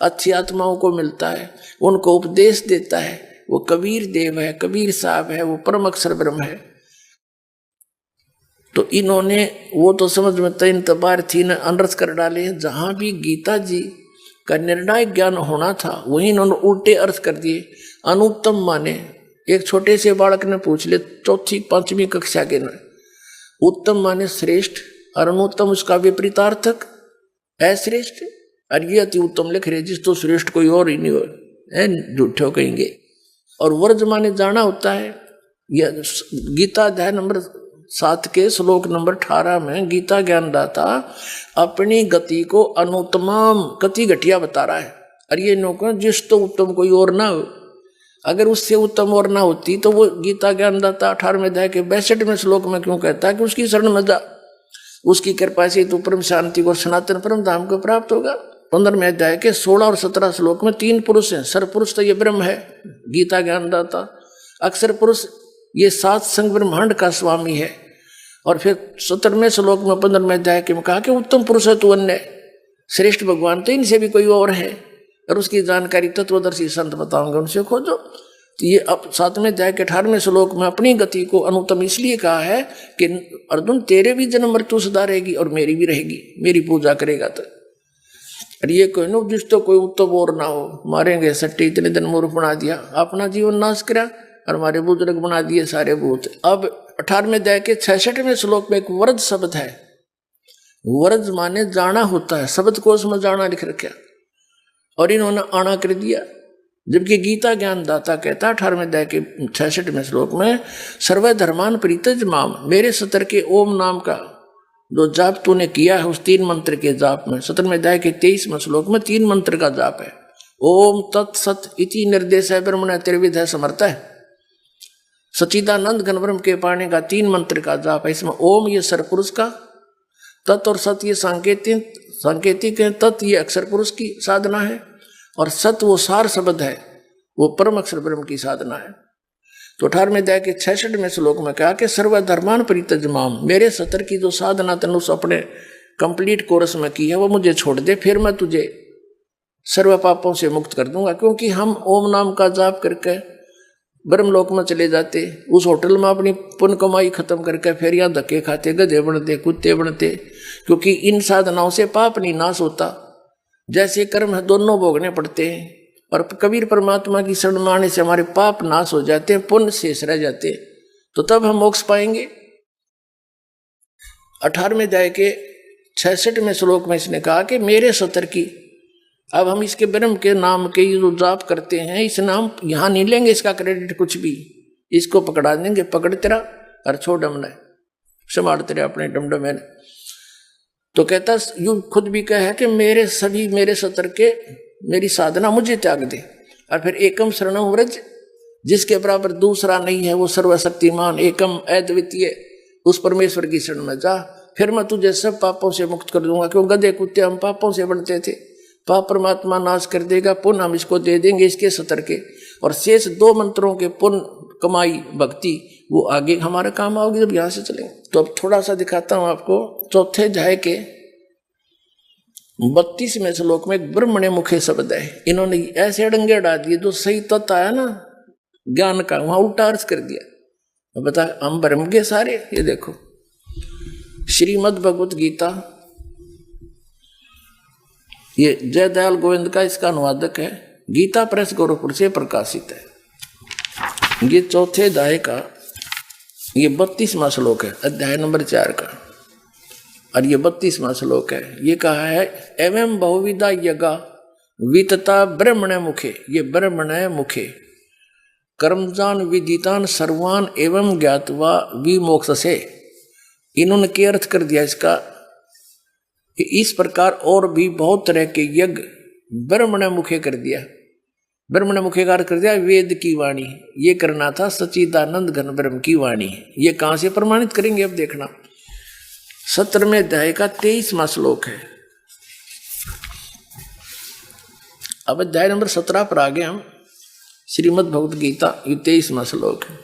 अच्छी आत्माओं को मिलता है, उनको उपदेश देता है, वो कबीर देव है, कबीर साहब है, वो परम अक्षर ब्रह्म है। तो इन्होंने वो तो समझ में तीन तबार थी न अनर्थ कर डाले। जहां भी गीता जी का निर्णायक ज्ञान होना था वहीं इन्होंने उल्टे अर्थ कर दिए। अनुत्तम माने एक छोटे से बालक ने पूछ ले, 4वीं-5वीं कक्षा के न, उत्तम माने श्रेष्ठ और अनुत्तम उसका विपरीतार्थक अश्रेष्ठ, और ये अति उत्तम लिख रहे जिस तो श्रेष्ठ कोई और ही नहीं हो, झूठे कहेंगे। और वर्ज माने जाना होता है। यह गीता अध्याय नंबर 7 के श्लोक नंबर 18 में गीता ज्ञानदाता अपनी गति को अनुत्तम गति घटिया बता रहा है। और ये नौकर जिस तो उत्तम कोई और ना हो, अगर उससे उत्तम और ना होती तो वो गीता ज्ञानदाता 18वें अध्याय के 62वें श्लोक में क्यों कहता है कि उसकी शरण में जा, उसकी कृपा से तो परम शांति को सनातन परम धाम को प्राप्त होगा। 15वें अध्याय के 16 और 17 श्लोक में 3 पुरुष हैं। सरपुरुष तो ये ब्रह्म है गीता ज्ञानदाता, अक्षर पुरुष ये 7 संग ब्रह्मांड का स्वामी है। और फिर 17वें श्लोक में 15वें अध्याय के में कहा कि उत्तम पुरुष है तू अन्य, श्रेष्ठ भगवान तो इनसे भी कोई और है, और उसकी जानकारी तत्वदर्शी संत बताऊंगे, उनसे खोजो। तो ये अब 7वें अध्याय के 18वें श्लोक में अपनी गति को अनुत्तम इसलिए कहा है कि अर्जुन तेरे भी जन्म मृत्यु सुधारेगी और मेरी भी रहेगी, मेरी पूजा करेगा तो। और ये कोई नो जिस तो कोई उत्तम और ना हो, मारेंगे सट्टी इतने दिन मूर्ख बना दिया, अपना जीवन नाश करा और हमारे बुजुर्ग बना दिए सारे भूत। अब 18वें अध्याय के 66वें श्लोक में एक वरद शब्द है। वरद माने जाना होता है, शब्द कोश में जाना लिख रखा, और इन्होंने आना कर दिया। जबकि गीता ज्ञानदाता कहता 18वें अध्याय के 66वें श्लोक में सर्व धर्मान परित्यज माम, मेरे सतर के ओम नाम का जो जाप तूने किया है उस 3 मंत्र के जाप में 17वें अध्याय के 23वें श्लोक में 3 मंत्र का जाप है। ओम तत्सत इति निर्देश है ब्रह्मण त्रिविध है समर्थ है। सच्चिदानंद घन ब्रह्म के पाने का 3 मंत्र का जाप है। इसमें ओम ये सरपुरुष का, तत् और सत ये सांकेतिक है, तत् ये अक्षर पुरुष की साधना है, और सत वो सार शब्द है, वो परम अक्षर ब्रह्म की साधना है। तो 18वें अध्याय के 66वें श्लोक में कहा कि सर्वधर्मान परित्यज माम, मेरे सतर की जो साधना तन उस अपने कंप्लीट कोर्स में की है वो मुझे छोड़ दे, फिर मैं तुझे सर्व पापों से मुक्त कर दूंगा। क्योंकि हम ओम नाम का जाप करके ब्रह्मलोक में चले जाते, उस होटल में अपनी पुण्य कमाई खत्म करके फिर यहाँ धक्के खाते, गधे बनते, कुत्ते बनते, क्योंकि इन साधनाओं से पाप नहीं नाश होता। जैसे कर्म है दोनों भोगने पड़ते हैं, और कबीर परमात्मा की शरण में आने से हमारे पाप नाश हो जाते हैं, पुण्य शेष रह जाते हैं, तो तब हम मोक्ष पाएंगे। 18वें अध्याय के 66वें श्लोक में इसने कहा कि मेरे सतर की, अब हम इसके ब्रह्म के नाम के जो जाप करते हैं इस नाम यहाँ नहीं लेंगे इसका क्रेडिट कुछ भी, इसको पकड़ा देंगे, पकड़ तेरा और छोड़ डमना संभाल तेरे अपने डमडमे। तो कहता यू खुद भी कहे कि मेरे सतर के मेरी साधना मुझे त्याग दे, और फिर एकम शरणम व्रज, जिसके बराबर दूसरा नहीं है, वो सर्वशक्तिमान एकम अद्वितीय उस परमेश्वर की शरण में जा, फिर मैं तुझे सब पापों से मुक्त कर दूंगा। क्यों गधे कुत्ते हम पापों से बनते थे, पाप परमात्मा नाश कर देगा, पुण्य हम इसको दे देंगे इसके सतर के, और शेष 2 मंत्रों के पुण्य कमाई भक्ति वो आगे हमारे काम आओगे जब यहां से चलेंगे। तो अब थोड़ा सा दिखाता हूं आपको। चौथे अध्याय के 32वें श्लोक में एक ब्रह्मण्य मुखे शब्द है। इन्होंने ऐसे अड़ंगे डाल दिए, जो सही तत्व आया ना ज्ञान का, वहां उल्टा अर्थ कर दिया। अब बता हम ब्रह्म के सारे। ये देखो श्रीमद् भगवत गीता, ये जयदयाल गोविंद का इसका अनुवादक है, गीता प्रेस गोरखपुर से प्रकाशित है। ये चौथे अध्याय का ये 32वां श्लोक है, अध्याय नंबर 4 का, और ये 32वां श्लोक है। ये कहा है एवं बहुविधा यज्ञा वितता ब्रह्मण्य मुखे। ये ब्रह्मण्य मुखे कर्मजान विदितान सर्वान एवं ज्ञातवा विमोक्ष से। इन्होंने क्या अर्थ कर दिया इसका कि इस प्रकार और भी बहुत तरह के यज्ञ ब्रह्मण्य मुखे कर दिया। ब्रह्मण्य मुखे का अर्थ कर दिया वेद की वाणी। ये करना था सच्चिदानंद घन ब्रह्म की वाणी। ये कहां से प्रमाणित करेंगे अब देखना। 17वें अध्याय का 23वां श्लोक है। अब अध्याय नंबर 17 पर आ गए हम। श्रीमद् भगवत गीता ये 23वां श्लोक है।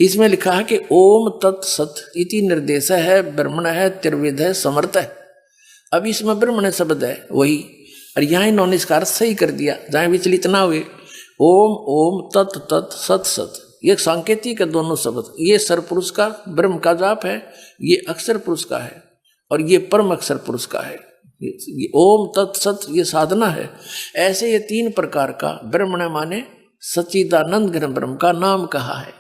इसमें लिखा है कि ओम तत्सत इति निर्देश है ब्रह्मण है त्रिविध है समर्थ है। अब इसमें ब्रह्मण शब्द है वही, और यहाँ इन्होंने इसका अर्थ सही कर दिया जहाँ विचलित ना हुए। ओम ओम तत् तत् सत सत, ये सांकेतिक है दोनों शब्द। ये सरपुरुष का ब्रह्म का जाप है, ये अक्षर पुरुष का है, और ये परम अक्षर पुरुष का है। ये ओम तत् सत ये साधना है। ऐसे ये 3 प्रकार का ब्रह्मण माने सच्चिदानंद घन ब्रह्म का नाम कहा है।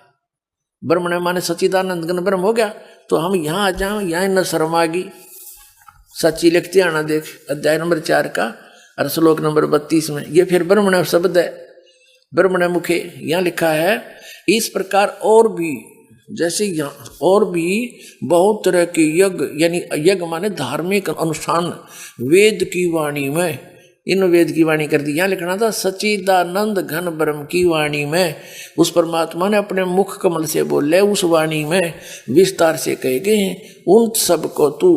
ब्रह्मण माने सच्चिदानंद घन ब्रह्म हो गया। तो हम यहाँ आ जाओ, यहाँ न शर्म आ गई। सच्ची लिखते आना देख अध्याय नंबर 4 का और श्लोक नंबर 32 में। ये फिर ब्रह्मण शब्द है, ब्रह्मण मुखे। यहाँ लिखा है इस प्रकार और भी, जैसे यहाँ और भी बहुत तरह के यज्ञ, यानी यज्ञ माने धार्मिक अनुष्ठान वेद की वाणी में, इन वेद की वाणी कर दी। यहाँ लिखना था सच्चिदानंद घन ब्रह्म की वाणी में। उस परमात्मा ने अपने मुख कमल से बोले, उस वाणी में विस्तार से कहे गए हैं उन सब को तू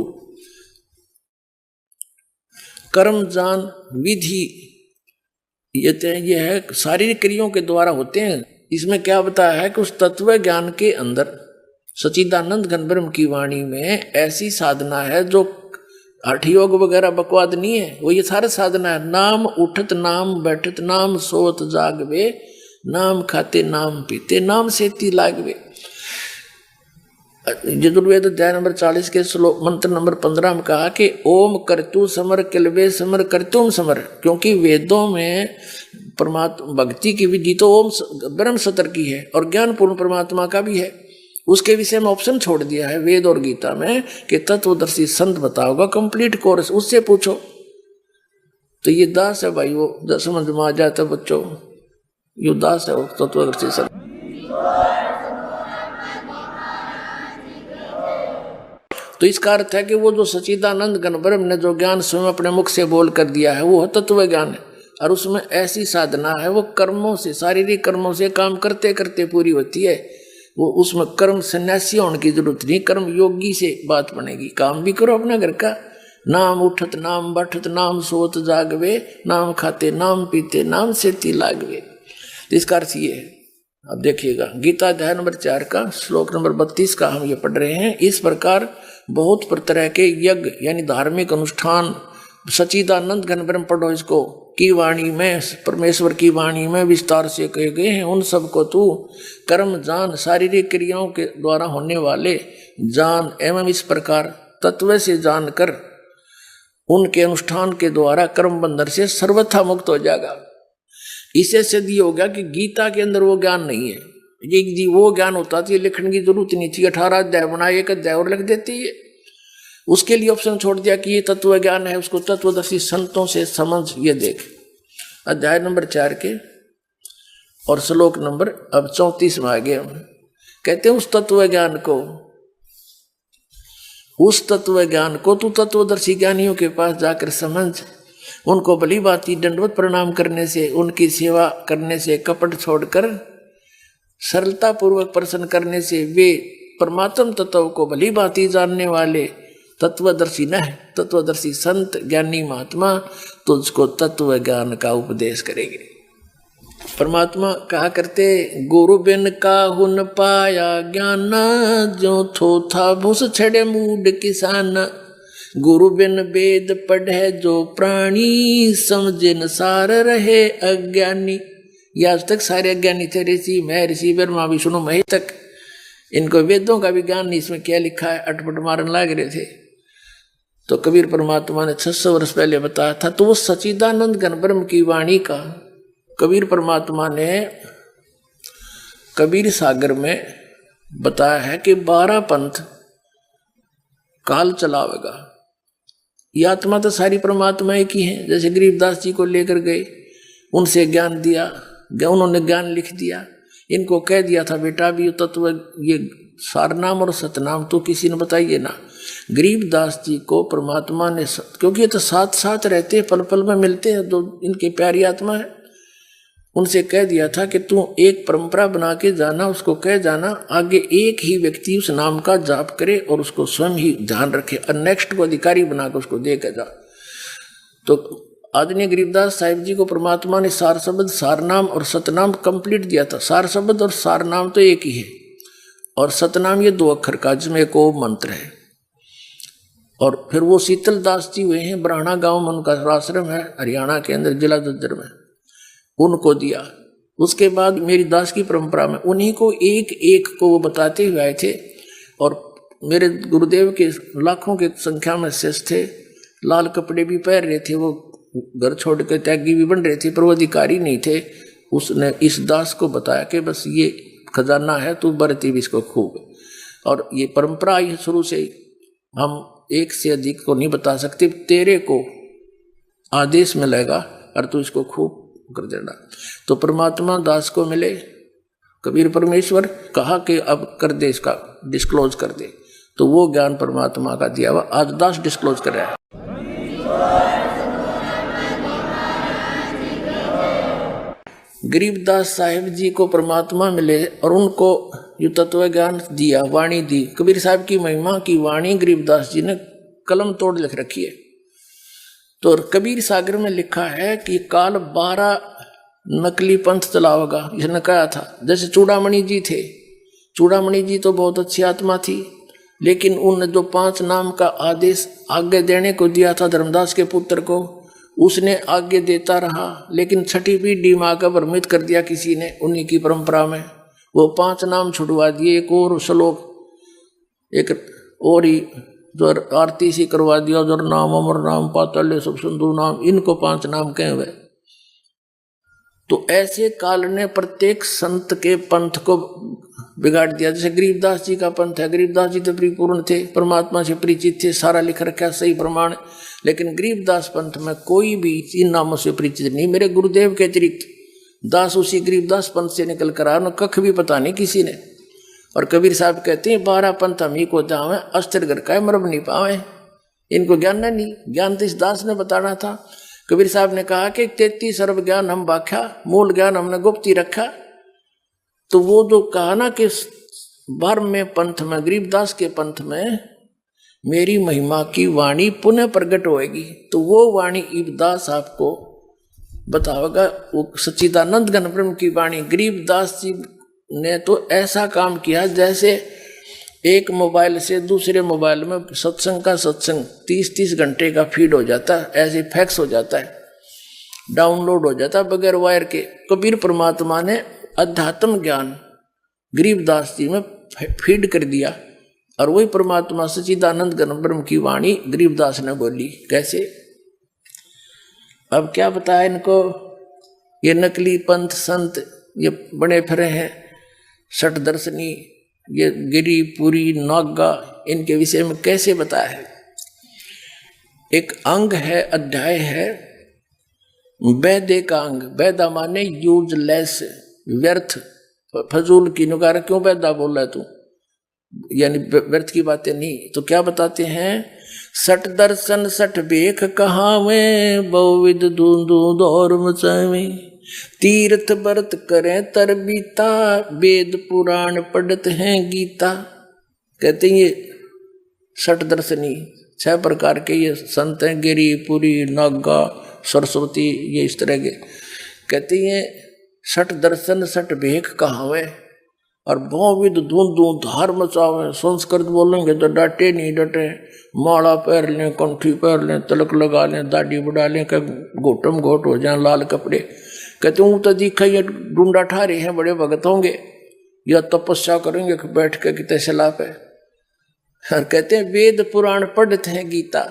कर्म जान विधि। ये है शारीरिक क्रियाओं के द्वारा होते हैं। इसमें क्या बताया है कि उस तत्व ज्ञान के अंदर सच्चिदानंद घन ब्रह्म की वाणी में ऐसी साधना है जो हठ योग वगैरह बकवाद नहीं है। वो ये सारे साधना है। नाम उठत नाम बैठत नाम सोत जागवे नाम खाते नाम पीते नाम सेती लागवे। यजुर्वेद अध्याय नंबर 40 के श्लोक मंत्र नंबर 15 में कहा कि ओम करतु समर किलवे समर करतुम समर। क्योंकि वेदों में परमात्मा भक्ति की विधि तो ओम ब्रह्म सतर की है और ज्ञान पूर्ण परमात्मा का भी है। उसके विषय में ऑप्शन छोड़ दिया है वेद और गीता में कि तत्वदर्शी संत बताओगा कंप्लीट कोर्स, उससे पूछो। तो ये दास है भाई, वो समझ में आ जाता है बच्चों, ये दास है वो तत्वदर्शी संत। तो इसका अर्थ है कि वो जो सच्चिदानंद घन ब्रह्म ने जो ज्ञान स्वयं अपने मुख से बोल कर दिया है वो तत्व ज्ञान है। और उसमें ऐसी साधना है वो कर्मों से, शारीरिक कर्मों से काम करते करते पूरी होती है। वो उसमें कर्म सन्यासी होने की जरूरत नहीं, कर्म योगी से बात बनेगी। काम भी करो अपना घर का। नाम उठत नाम बैठत नाम सोत जागवे नाम खाते नाम पीते नाम सेती लागवे। तो इसका अर्थ ये है। अब देखिएगा गीता अध्याय नंबर 4 का श्लोक नंबर 32 का हम ये पढ़ रहे हैं। इस प्रकार बहुत तरह के यज्ञ यानी धार्मिक अनुष्ठान सच्चिदानंद घन ब्रह्म पढ़ो इसको की वाणी में, परमेश्वर की वाणी में विस्तार से कहे गए हैं। उन सबको तू कर्म जान, शारीरिक क्रियाओं के द्वारा होने वाले जान एवं इस प्रकार तत्व से जानकर उनके अनुष्ठान के द्वारा कर्म बंधन से सर्वथा मुक्त हो जाएगा। इसे सिद्ध हो गया कि गीता के अंदर वो ज्ञान नहीं है। ये वो ज्ञान होता तो ये लिखने की जरूरत नहीं थी। 18 अध्याय बनाए, 1 अध्याय और लिख देती है। उसके लिए ऑप्शन छोड़ दिया कि ये तत्व ज्ञान है, उसको तत्वदर्शी संतों से समझ। ये देख अध्याय नंबर 4 के और श्लोक नंबर अब 34 में आ गए हम। कहते हैं उस तत्व ज्ञान को तू तत्वदर्शी ज्ञानियों के पास जाकर समझ। उनको भली भांति दंडवत प्रणाम करने से, उनकी सेवा करने से, कपट छोड़कर सरलता पूर्वक प्रसन्न करने से वे परमात्म तत्व को भली भांति जानने वाले तत्वदर्शी न है, तत्वदर्शी संत ज्ञानी महात्मा तुझको तत्व ज्ञान का उपदेश करेंगे। परमात्मा कहा करते, गुरु बिन काहुन पाया ज्ञान, जो थो था भूस छड़े मूड किसान। गुरु बिन वेद पढ़े जो प्राणी, समझिन सार रहे अज्ञानी। ये आज तक सारे अज्ञानी थे, ऋषि महर्षि ब्रह्मा विष्णु महेश तक। इनको वेदों का भी ज्ञान नहीं, इसमें क्या लिखा है अटपट मारन लाग रहे थे। तो कबीर परमात्मा ने 600 वर्ष पहले बताया था। तो वो सच्चिदानंद घन ब्रह्म की वाणी का कबीर परमात्मा ने कबीर सागर में बताया है कि 12 पंथ काल चलावेगा। ये आत्मा तो सारी परमात्मा एक ही है। जैसे गरीबदास जी को लेकर गए, उनसे ज्ञान दिया, उन्होंने ज्ञान लिख दिया। इनको कह दिया था बेटा भी तत्व ये सारनाम और सतनाम तो किसी ने बताइए ना। गरीबदास जी को परमात्मा ने, क्योंकि ये तो साथ साथ रहते, पल पल में मिलते हैं, दो इनके प्यारी आत्मा है, उनसे कह दिया था कि तू एक परंपरा बना के जाना, उसको कह जाना आगे एक ही व्यक्ति उस नाम का जाप करे और उसको स्वयं ही ध्यान रखे और नेक्स्ट को अधिकारी बना के उसको दे के जा। तो आदरणीय गरीबदास साहिब जी को परमात्मा ने सार शब्द, सारनाम और सतनाम कंप्लीट दिया था। सार शब्द और सारनाम तो एक ही है, और सतनाम ये 2 अक्षर का, जिसमें एक ओम मंत्र है। और फिर वो शीतल दास जी हुए हैं, ब्राह्मणा गांव में उनका आश्रम है, हरियाणा के अंदर, जिला दद्दर में, उनको दिया। उसके बाद मेरी दास की परंपरा में उन्हीं को एक एक को वो बताते हुए आए थे। और मेरे गुरुदेव के लाखों की संख्या में शिष्य थे, लाल कपड़े भी पहन रहे थे, वो घर छोड़ कर त्यागी भी बन रहे थे, पर वो अधिकारी नहीं थे। उसने इस दास को बताया कि बस ये खजाना है, तू बरती भी इसको खूब। और ये परंपरा आई है शुरू से ही, हम एक से अधिक को नहीं बता सकते, तेरे को आदेश मिलेगा और तू इसको खूब कर देना। तो परमात्मा दास को मिले, कबीर परमेश्वर कहा कि अब कर दे, इसका डिस्क्लोज कर दे। तो वो ज्ञान परमात्मा का दिया हुआ आज दास डिस्क्लोज कर रहा है। गरीबदास साहिब जी को परमात्मा मिले और उनको ये तत्व ज्ञान दिया, वाणी दी। कबीर साहब की महिमा की वाणी गरीबदास जी ने कलम तोड़ लिख रखी है। तो कबीर सागर में लिखा है कि काल 12 नकली पंथ चलाओगा, इसने कहा था। जैसे चूड़ामणि जी थे, चूड़ामणि जी तो बहुत अच्छी आत्मा थी, लेकिन उनने जो 5 नाम का आदेश आगे देने को दिया था धर्मदास के पुत्र को, उसने आगे देता रहा, लेकिन छठी पीढ़ी में आकर भ्रमित कर दिया किसी ने उन्हीं की परंपरा में। वो 5 नाम छुड़वा दिए, एक और श्लोक, एक और ही जो आरती सी करवा दिया, जो नाम अमर नाम पातल्य सब सिंधु नाम, इनको 5 नाम कहे हुए। तो ऐसे काल ने प्रत्येक संत के पंथ को बिगाड़ दिया। जैसे गरीबदास जी का पंथ है, गरीबदास जी तो परिपूर्ण थे, परमात्मा से परिचित थे, सारा लिख रखा सही प्रमाण, लेकिन गरीबदास पंथ में कोई भी इन नामों से परिचित नहीं। मेरे गुरुदेव के अतिरिक्त दास उसी गरीबदास पंथ से निकल कर आया, कख भी पता नहीं किसी ने। और कबीर साहब कहते हैं 12 पंथ हम ही को जावे, अस्त्र घर का मरब नहीं पावे। इनको ज्ञान नहीं, ज्ञान तो इस दास ने बताना था। कबीर साहब ने कहा कि 33 अरब ज्ञान हम बाख्या, मूल ज्ञान हमने गुप्त ही रखा। तो वो जो कहा ना कि 12वें पंथ में, गरीबदास के पंथ में मेरी महिमा की वाणी पुनः प्रकट होएगी, तो वो वाणी इबदास आपको बतावेगा। वो सच्चिदानंद घन ब्रह्म की वाणी। गरीबदास जी ने तो ऐसा काम किया जैसे एक मोबाइल से दूसरे मोबाइल में सत्संग का सत्संग 30-30 घंटे का फीड हो जाता है, ऐसे फैक्स हो जाता है, डाउनलोड हो जाता है बगैर वायर के। कबीर परमात्मा ने अध्यात्म ज्ञान गरीबदास जी में फीड कर दिया, और वही परमात्मा सच्चिदानंद घन ब्रह्म की वाणी गरीबदास ने बोली। कैसे? अब क्या बताया इनको, ये नकली पंथ संत ये बने फिरे हैं, शठ दर्शनी, ये गिरी पुरी नागा, इनके विषय में कैसे बताया है। एक अंग है, अध्याय है वैदे का अंग। वैदा माने यूजलेस, व्यर्थ, फजूल की नुकार। क्यों वैदा बोल रहा है तू, यानी व्यर्थ की बातें नहीं। तो क्या बताते हैं, सठ दर्शन सठ बेख कहावे, बहुविध दूंदू दौर मचावे, तीर्थ व्रत करें तर बीता, वेद पुराण पढ़त हैं गीता। कहते हैं ये 6 दर्शनी 6 प्रकार के ये संत हैं, गिरी पुरी नागा सरस्वती, ये इस तरह के। कहते हैं सठ दर्शन सठ भेख कहावे, और बहु विध धूं धूं धार मचावे। संस्कृत बोलेंगे तो डांटे नहीं डटे, माला पहन लें, कंठी पहन लें, तिलक लगा लें, दाढ़ी बढ़ा लें, घोटम घोट हो जाए लाल कपड़े। कहते हूँ तो दिखा ये डूंडा ठारे हैं, बड़े भगत होंगे या तपस्या करेंगे बैठ के कितने सलाह पे। और कहते हैं वेद पुराण पढ़ते हैं गीता।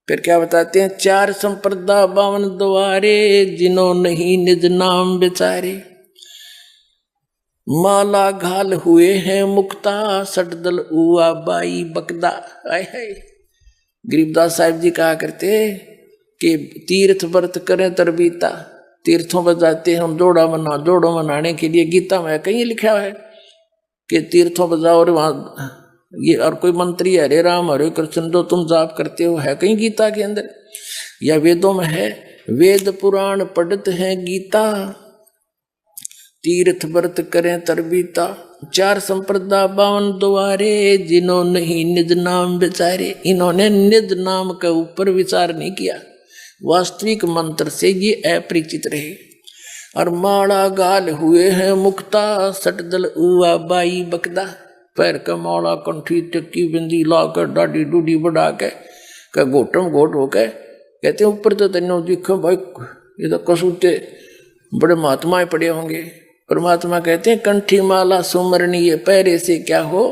फिर क्या बताते हैं, 4 संप्रदा 52 द्वारे, जिन्हों नहीं निज नाम बेचारे। माला घाल हुए हैं मुक्ता, सटदल उआ बाई बकदा। आय हाय, गरीबदास साहिब जी कहा करते कि तीर्थ व्रत करें तरबीता। तीर्थों पर जाते हैं हम जोड़ो मनाने के लिए। गीता में कहीं लिखा है कि तीर्थों पर जाओ और वहां ये और कोई मंत्री हरे राम हरे कृष्ण जो तुम जाप करते हो, है कहीं गीता के अंदर या वेदों में है? वेद पुराण पढ़ते हैं गीता, तीर्थ व्रत करें तरबीता। 4 संप्रदा 52 द्वारे, जिन्हों नहीं निज नाम विचारे। इन्होंने निज नाम के ऊपर विचार नहीं किया, वास्तविक मंत्र से ये अपरिचित रहे। और माला गाल हुए हैं मुक्ता, सटदल उआ बाई बकदा। पैर का माला कंठी टिक्की बिंदी लाकर डाडी डूडी बढ़ा के घोटम घोट होके कहते ऊपर तो तेनो दिखो भाई ये तो कसूते बड़े महात्माएं पड़े होंगे। परमात्मा कहते हैं कंठी माला सुमरणीय पैरे से क्या हो,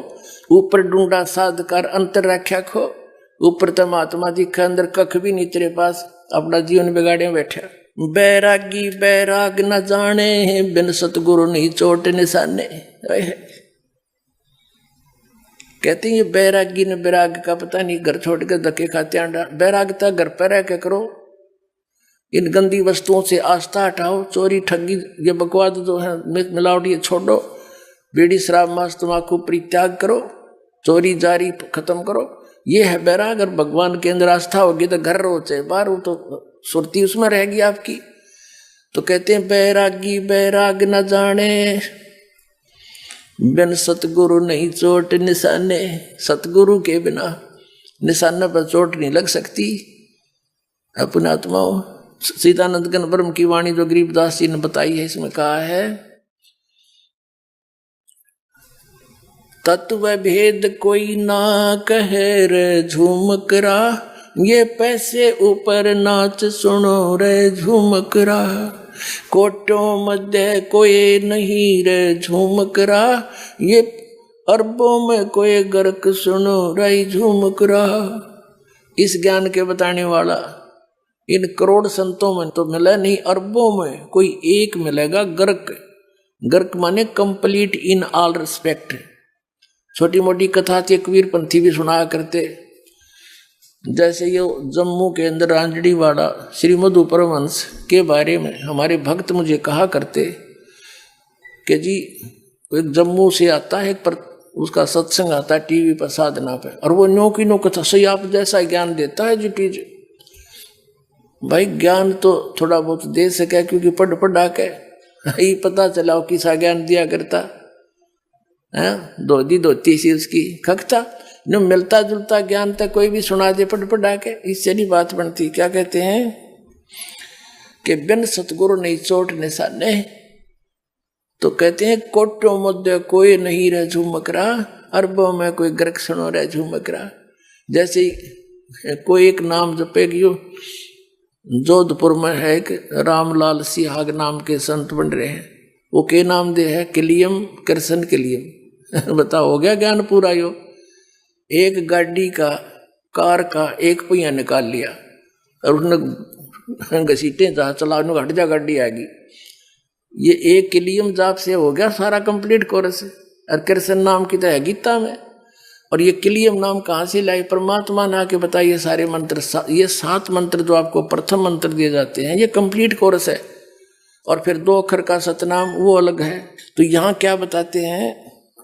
ऊपर डूंडा साध कर अंतर रख्या खो। ऊपर तो महात्मा दिखा, अंदर कख भी नहीं तेरे पास, अपना जीवन बिगाड़े बैठा। बैरागी बैराग न जाने, बिन सतगुरु नहीं चोट निशाने। कहते हैं ये बैरागी ने बैराग का पता नहीं, घर छोड़ के धक्के खाते आंडा। बैरागता घर पर रह के करो, इन गंदी वस्तुओं से आस्था हटाओ। चोरी ठगी ये बकवाद जो है मिलावट ये छोड़ो। बीड़ी शराब मांस तम्बाकू परित्याग करो, चोरी जारी खत्म करो। ये है बैराग। और भगवान के अंदर आस्था होगी तो घर रहो चाहे बाहर हो, तो सुरती उसमें रहेगी आपकी। तो कहते हैं बैरागी बैराग न जाने, बिन सतगुरु नहीं चोट निशाने। सतगुरु के बिना निशाना पर चोट नहीं लग सकती। अपने आत्माओं सीतानंद गण ब्रह्म की वाणी जो गरीबदास जी ने बताई है, इसमें कहा है तत्व भेद कोई ना कहे रे झूमकरा, ये पैसे ऊपर नाच सुनो रे झूमकरा। कोटों मध्य कोई नहीं रे झूमकरा, ये अरबों में कोई गर्क सुनो रे झूमकरा। इस ज्ञान के बताने वाला इन करोड़ संतों में तो मिला नहीं, अरबों में कोई एक मिलेगा गर्क। गर्क माने कंप्लीट इन ऑल रिस्पेक्ट। छोटी मोटी कथा थी, कबीर पंथी भी सुनाया करते। जैसे ये जम्मू के अंदर रांजड़ीवाड़ा श्री मधु परमहंस के बारे में हमारे भक्त मुझे कहा करते कि जी एक जम्मू से आता है, पर उसका सत्संग आता है टीवी पर साधना पे, और वो नो की नो कथा सही आप जैसा ज्ञान देता है। जी टीज भाई ज्ञान तो थोड़ा बहुत दे सके, क्योंकि पढ़ा के ही पता चला किसा ज्ञान दिया करता है। धोती सी उसकी खकता न मिलता जुलता ज्ञान तक कोई भी सुना दे पढ़ा के, इससे नहीं बात बनती। क्या कहते हैं कि बिन सतगुरु नहीं चोट निशाने। तो कहते हैं कोटों मध्य कोई नहीं रह झूमकरा, अरबों में कोई गर्क सुनो रह झूमकरा। जैसे कोई एक नाम जपेगियो, जोधपुर में है एक रामलाल सिहाग नाम के संत बन रहे हैं। वो के नाम दे है किलियम कृष्ण किलियम। बताओ हो गया ज्ञान पूरा। यो एक गाड़ी का कार का एक पहिया निकाल लिया और उसने घसीटे जहाँ चला हट जा गाड़ी आएगी। ये एक किलियम जाप से हो गया सारा कंप्लीट कोर्स। और कृष्ण नाम की तो है गीता में। और ये किलियम नाम कहाँ से लाई? परमात्मा ने आके बताइए सारे मंत्र। ये 7 मंत्र जो आपको प्रथम मंत्र दिए जाते हैं, ये कंप्लीट कोर्स है। और फिर 2 अक्षर का सतनाम वो अलग है। तो यहाँ क्या बताते हैं,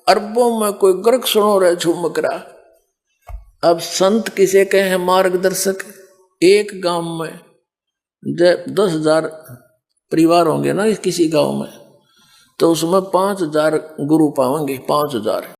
अरबों में कोई गर्क सुनो रहे झूमकरा। अब संत किसे कहे हैं? मार्गदर्शक। एक गांव में 10,000 परिवार होंगे ना किसी गांव में, तो उसमें 5,000 गुरु पाएंगे। 5,000